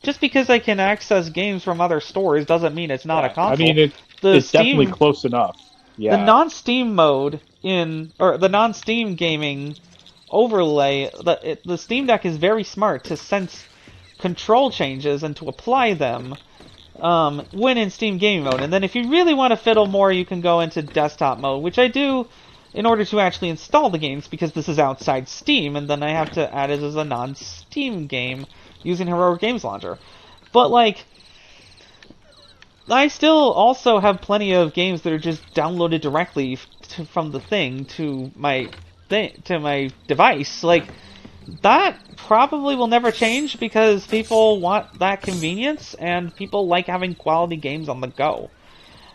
Just because I can access games from other stores doesn't mean it's not a Yeah, I console. mean The it's definitely Steam, close enough. the Yeah, non-Steam mode or the non-Steam gaming overlay, the Steam Deck is very smart to sense control changes and to apply them when in Steam Gaming Mode. And then if you really want to fiddle more, you can go into desktop mode, which I do in order to actually install the games because this is outside Steam, and then I have to add it as a non-Steam game using Heroic Games Launcher. But like, I still also have plenty of games that are just downloaded directly from the thing to my device. Like, that probably will never change because people want that convenience and people like having quality games on the go.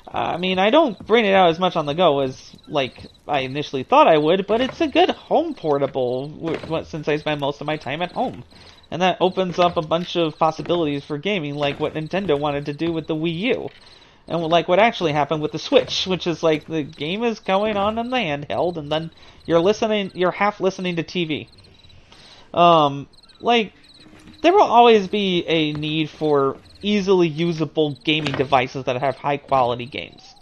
I mean, I don't bring it out as much on the go as like I initially thought I would, but it's a good home portable since I spend most of my time at home. And that opens up a bunch of possibilities for gaming, like what Nintendo wanted to do with the Wii U. And like what actually happened with the Switch, which is like the game is going on in the handheld, and then you're half listening to TV. Like, there will always be a need for easily usable gaming devices that have high quality games.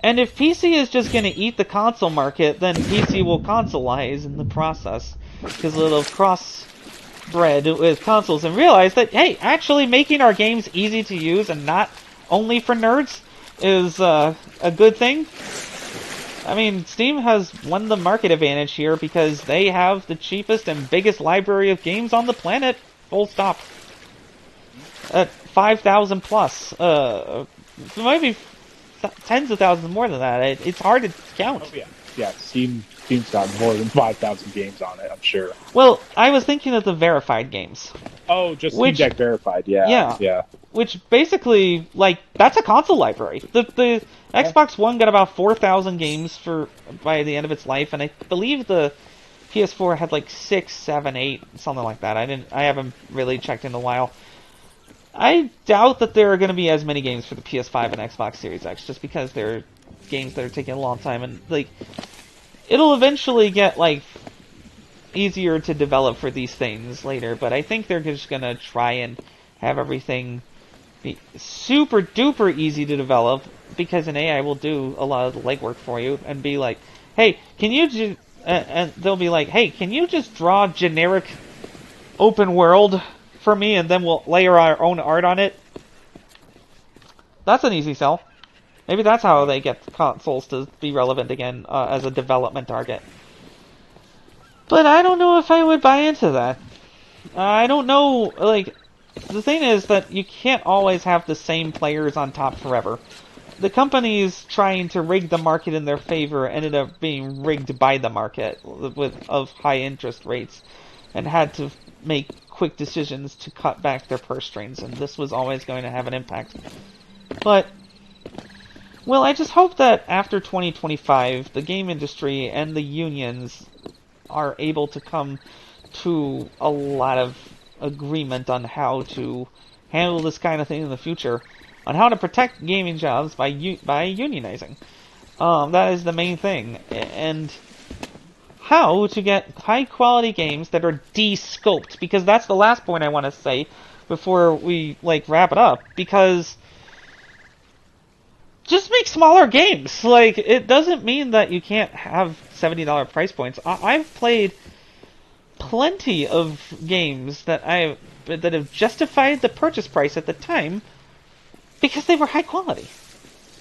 And if PC is just going to eat the console market, then PC will consoleize in the process. Because it'll cross-bred with consoles and realize that, hey, actually making our games easy to use and not only for nerds is a good thing. I mean, Steam has won the market advantage here because they have the cheapest and biggest library of games on the planet. Full stop. At 5,000 plus. Maybe tens of thousands more than that. It's hard to count. oh yeah, yeah. Steam's got more than 5,000 games on it. I'm sure. Well, I was thinking of the verified games. Oh, just Steam Deck verified. Yeah, yeah. Which basically, like, that's a console library. The Xbox One got about 4,000 games by the end of its life, and I believe the PS4 had like 6, 7, 8, something like that. I haven't really checked in a while. I doubt that there are going to be as many games for the PS5 and Xbox Series X, just because they're games that are taking a long time, and like, it'll eventually get like easier to develop for these things later. But I think they're just going to try and have everything be super duper easy to develop, because an AI will do a lot of the legwork for you and be like, hey, can you and they'll be like, hey, can you just draw generic open world for me, and then we'll layer our own art on it? That's an easy sell. Maybe that's how they get consoles to be relevant again as a development target. But I don't know if I would buy into that. I don't know, like, the thing is that you can't always have the same players on top forever. The companies trying to rig the market in their favor ended up being rigged by the market of high interest rates, and had to make quick decisions to cut back their purse strings, and this was always going to have an impact. But, well, I just hope that after 2025, the game industry and the unions are able to come to a lot of agreement on how to handle this kind of thing in the future, on how to protect gaming jobs by unionizing. That is the main thing, and how to get high quality games that are de-scoped, because that's the last point I want to say before we like wrap it up. Because just make smaller games. Like, it doesn't mean that you can't have $70 price points. I've played plenty of games that have justified the purchase price at the time because they were high quality.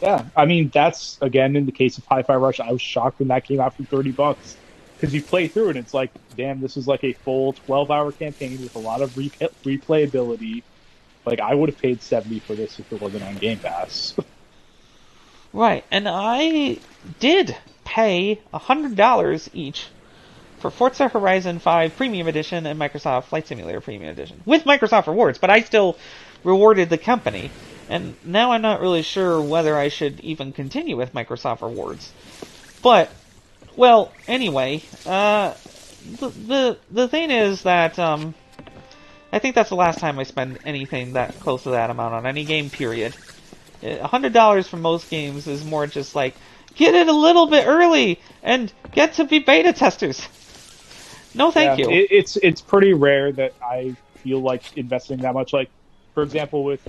Yeah, I mean that's again in the case of Hi-Fi Rush. I was shocked when that came out for $30 because you play through it, and it's like, damn, this is like a full 12-hour campaign with a lot of replayability. Like I would have paid 70 for this if it wasn't on Game Pass. Right, and I did pay $100 each for Forza Horizon 5 Premium Edition and Microsoft Flight Simulator Premium Edition with Microsoft Rewards, but I still rewarded the company. And now I'm not really sure whether I should even continue with Microsoft Rewards. But, well, anyway, the thing is that I think that's the last time I spend anything that close to that amount on any game, period. $100 for most games is more just like, get it a little bit early and get to be beta testers. No, thank you. It's pretty rare that I feel like investing that much. Like, for example, with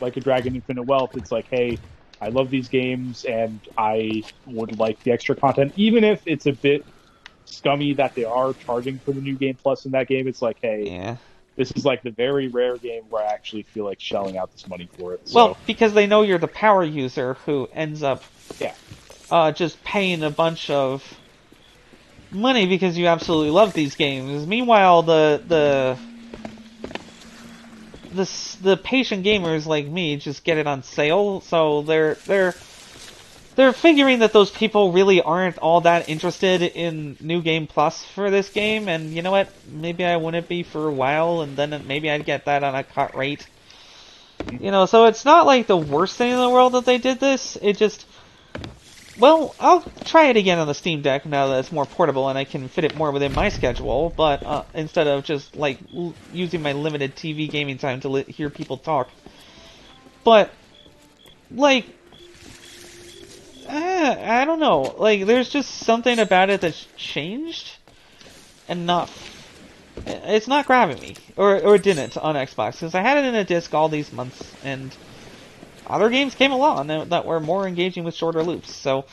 like a Dragon Infinite Wealth, it's like, hey, I love these games and I would like the extra content, even if it's a bit scummy that they are charging for the new game plus in that game. It's like, hey, Yeah. this is like the very rare game where I actually feel like shelling out this money for it. So, Well, because they know you're the power user who ends up yeah, just paying a bunch of money because you absolutely love these games. Meanwhile, the patient gamers like me just get it on sale, so they're figuring that those people really aren't all that interested in New Game Plus for this game, and you know what? Maybe I wouldn't be for a while, and then maybe I'd get that on a cut rate. You know, so it's not like the worst thing in the world that they did this. It just, well, I'll try it again on the Steam Deck now that it's more portable and I can fit it more within my schedule, but instead of just, like, using my limited TV gaming time to hear people talk. But, like, I don't know. Like, there's just something about it that's changed and not... It's not grabbing me. Or it didn't on Xbox, because I had it in a disc all these months, and other games came along that were more engaging with shorter loops. So,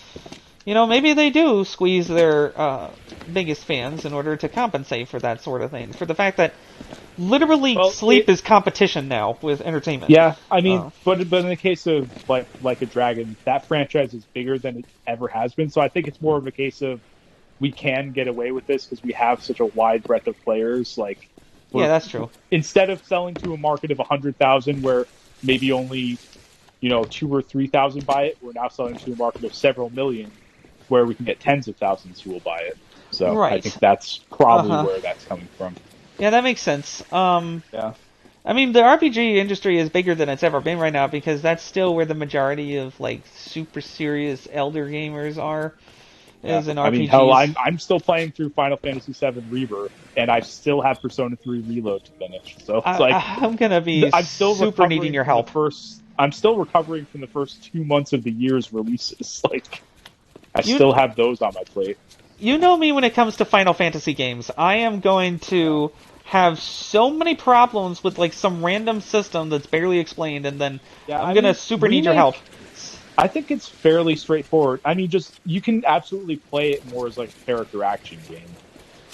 you know, maybe they do squeeze their biggest fans in order to compensate for that sort of thing. For the fact that literally sleep is competition now with entertainment. Yeah, I mean, but in the case of like a Dragon, that franchise is bigger than it ever has been. So I think it's more of a case of we can get away with this because we have such a wide breadth of players. Like, yeah, that's true. Instead of selling to a market of 100,000 where maybe only 2,000 or 3,000 buy it, we're now selling to a market of several million where we can get tens of thousands who will buy it. So right. I think that's probably where that's coming from. Yeah, that makes sense. Yeah. I mean, the RPG industry is bigger than it's ever been right now because that's still where the majority of, like, super serious elder gamers are. Is in RPGs. I mean, hell, I'm still playing through Final Fantasy VII Rebirth, and I still have Persona 3 Reload to finish. So it's I'm gonna be super needing your help. I'm still recovering from the first 2 months of the year's releases. Like, I still have those on my plate. You know me when it comes to Final Fantasy games. I am going to have so many problems with, like, some random system that's barely explained, and then I'm gonna super need your help. I think it's fairly straightforward. I mean, you can absolutely play it more as like a character action game.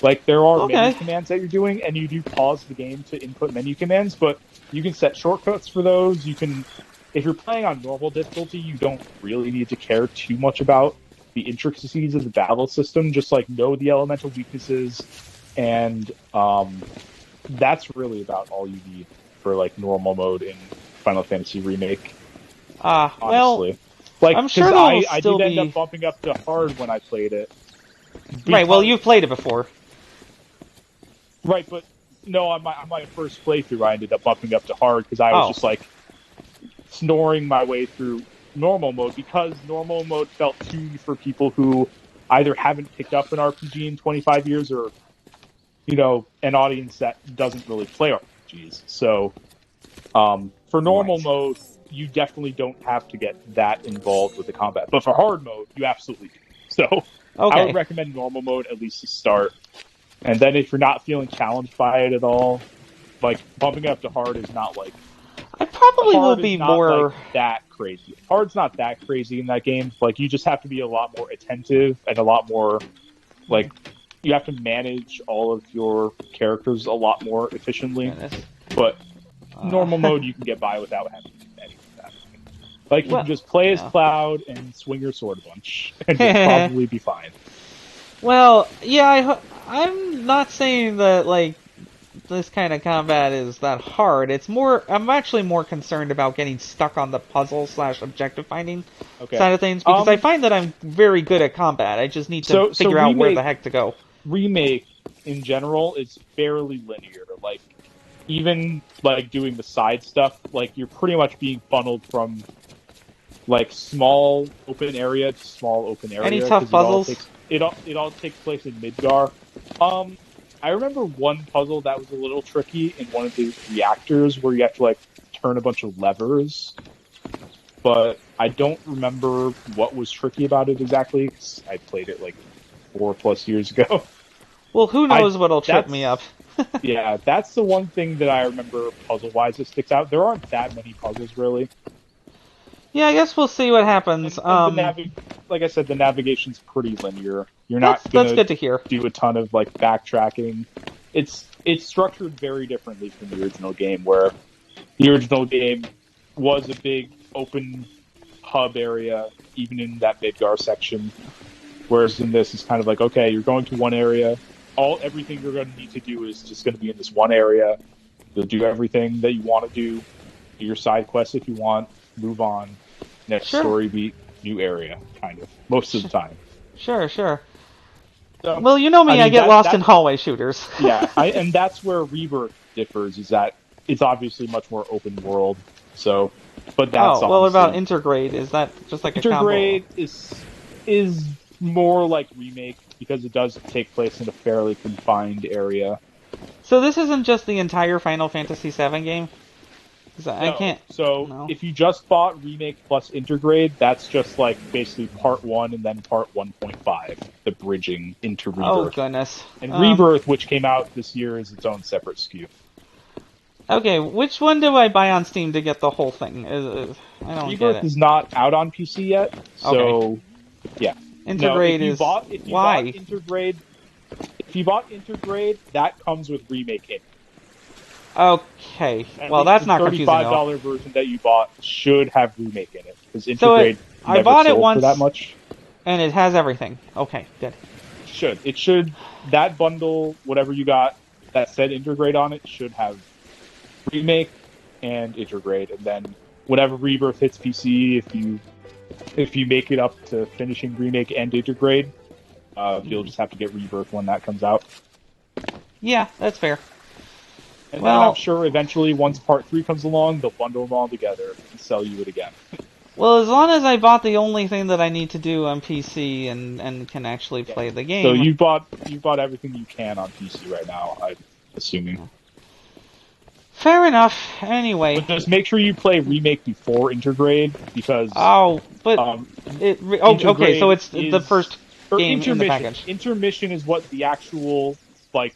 Like, there are menu commands that you're doing, and you do pause the game to input menu commands, but you can set shortcuts for those. You can, if you're playing on normal difficulty, you don't really need to care too much about the intricacies of the battle system. Just like know the elemental weaknesses, and that's really about all you need for like normal mode in Final Fantasy Remake. Well, like, I'm sure I did end up bumping up to hard when I played it. Right. Well, you've played it before. Right, but no, on my first playthrough, I ended up bumping up to hard because I was just like snoring my way through normal mode because normal mode felt tuned for people who either haven't picked up an RPG in 25 years or, an audience that doesn't really play RPGs. So, for normal mode, you definitely don't have to get that involved with the combat. But for hard mode, you absolutely do. So I would recommend normal mode at least to start. And then if you're not feeling challenged by it at all, like, bumping up to hard is not like probably will hard is be not like more. that crazy. Hard's not that crazy in that game. Like you just have to be a lot more attentive and a lot more like you have to manage all of your characters a lot more efficiently. Goodness. But normal Uh, mode you can get by without having to do any of that. Like you can well, just play as yeah. Cloud and swing your sword a bunch, and you'll probably be fine. Well, yeah, I'm not saying that like this kind of combat is that hard. It's more. I'm actually more concerned about getting stuck on the puzzle slash objective finding Okay. side of things because I find that I'm very good at combat. I just need to So figure out where the heck to go. remake in general is fairly linear. Like even like doing the side stuff, like you're pretty much being funneled from like small open area to small open Any area tough because puzzles? it all takes place in Midgar. I remember one puzzle that was a little tricky in one of the reactors where you have to like turn a bunch of levers, but I don't remember what was tricky about it exactly because I played it like 4+ years ago. Well, who I knows what'll trip me up? that's Yeah, that's the one thing that I remember puzzle wise that sticks out. There aren't that many puzzles really. Yeah, I guess we'll see what happens. And like I said, the navigation's pretty linear. You're That's not that's gonna good to hear. do a ton of like backtracking. It's structured very differently from the original game, where the original game was a big open hub area, even in that Midgar section. Whereas in this, it's kind of like, okay, you're going to one area. Everything you're going to need to do is just going to be in this one area. You'll do everything that you want to do your side quests if you want, move on, next Sure. story beat, new area, kind of, most of the time. Sure, sure. So, Well, you know I me, I mean, get lost in hallway shooters. and that's where Rebirth differs, is that it's obviously much more open world, so, but that's Oh, well, what about obviously, Intergrade? Is that just like a combo? Intergrade is more like Remake, because it does take place in a fairly confined area. So this isn't just the entire Final Fantasy VII game? 'Cause I No. can't... So No. if you just bought Remake plus Intergrade, that's just like basically part 1 and then part 1.5, the bridging into Oh, Rebirth. goodness. And Rebirth, which came out this year, is its own separate SKU. Okay, which one do I buy on Steam to get the whole thing? I don't get Rebirth it. is not out on PC yet, so Okay. yeah. No, Intergrade is... if you bought Why? Intergrade, that comes with Remake in it. Okay. At Well, least that's the not confusing at all. $35 version that you bought should have Remake in it, because So Intergrade I never bought it sold for that once, much. and it has everything. Okay, good. It should, that bundle, whatever you got that said Intergrade on it, should have Remake and Intergrade, and then whenever Rebirth hits PC, if you make it up to finishing Remake and Intergrade, you'll just have to get Rebirth when that comes out. Yeah, that's fair. And then Well, I'm sure eventually, once Part 3 comes along, they'll bundle them all together and sell you it again. well, as long as I bought the only thing that I need to do on PC and can actually play the game. So you bought everything you can on PC right now, I'm assuming. Fair enough. Anyway. But just make sure you play Remake before Intergrade, because Oh, but okay, so it's the first game in the package. Intermission is what the actual, like,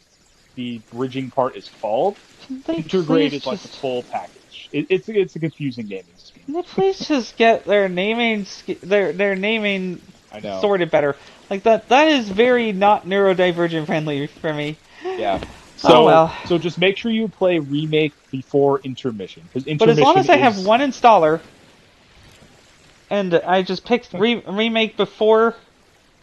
the bridging part is called. Can they Intergrade please is like the just... full package. It's a confusing gaming scheme. Can they please just get their naming I know. sorted better? Like that is very not neurodivergent friendly for me. Yeah. Oh well. So just make sure you play Remake before Intermission, because Intermission. But as long as I have one installer, and I just picked Remake before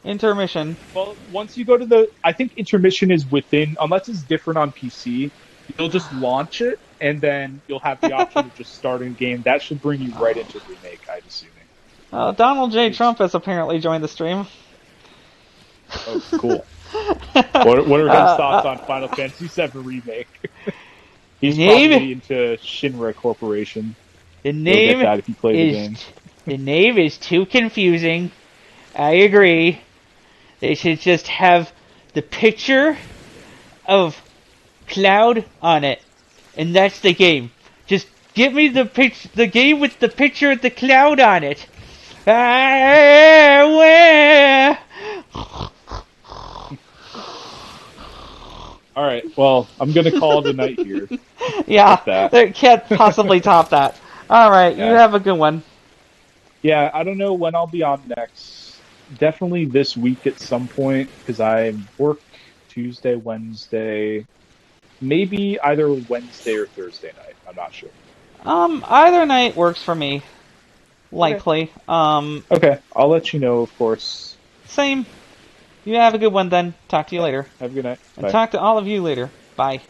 Intermission. Well, once you go to I think Intermission is within, unless it's different on PC, you'll just launch it, and then you'll have the option of just starting a game. That should bring you right into Remake, I'm assuming. Donald J. Trump has apparently joined the stream. Oh, cool. What are his thoughts on Final Fantasy VII Remake? He's probably into Shinra Corporation. The You'll name get that if you play the game. The name is too confusing. I agree. They should just have the picture of Cloud on it, and that's the game. Just give me the game with the picture of the Cloud on it. Alright, well, I'm gonna call it a night here. Yeah, they can't possibly top that. All right, you Yeah. have a good one. Yeah, I don't know when I'll be on next. Definitely this week at some point because I work Tuesday, Wednesday, maybe either Wednesday or Thursday night. I'm not sure. Either night works for me. Okay. Likely. Okay. I'll let you know, of course. Same. You have a good one then. Talk to you Yeah. later. Have a good night. And Bye. talk to all of you later. Bye.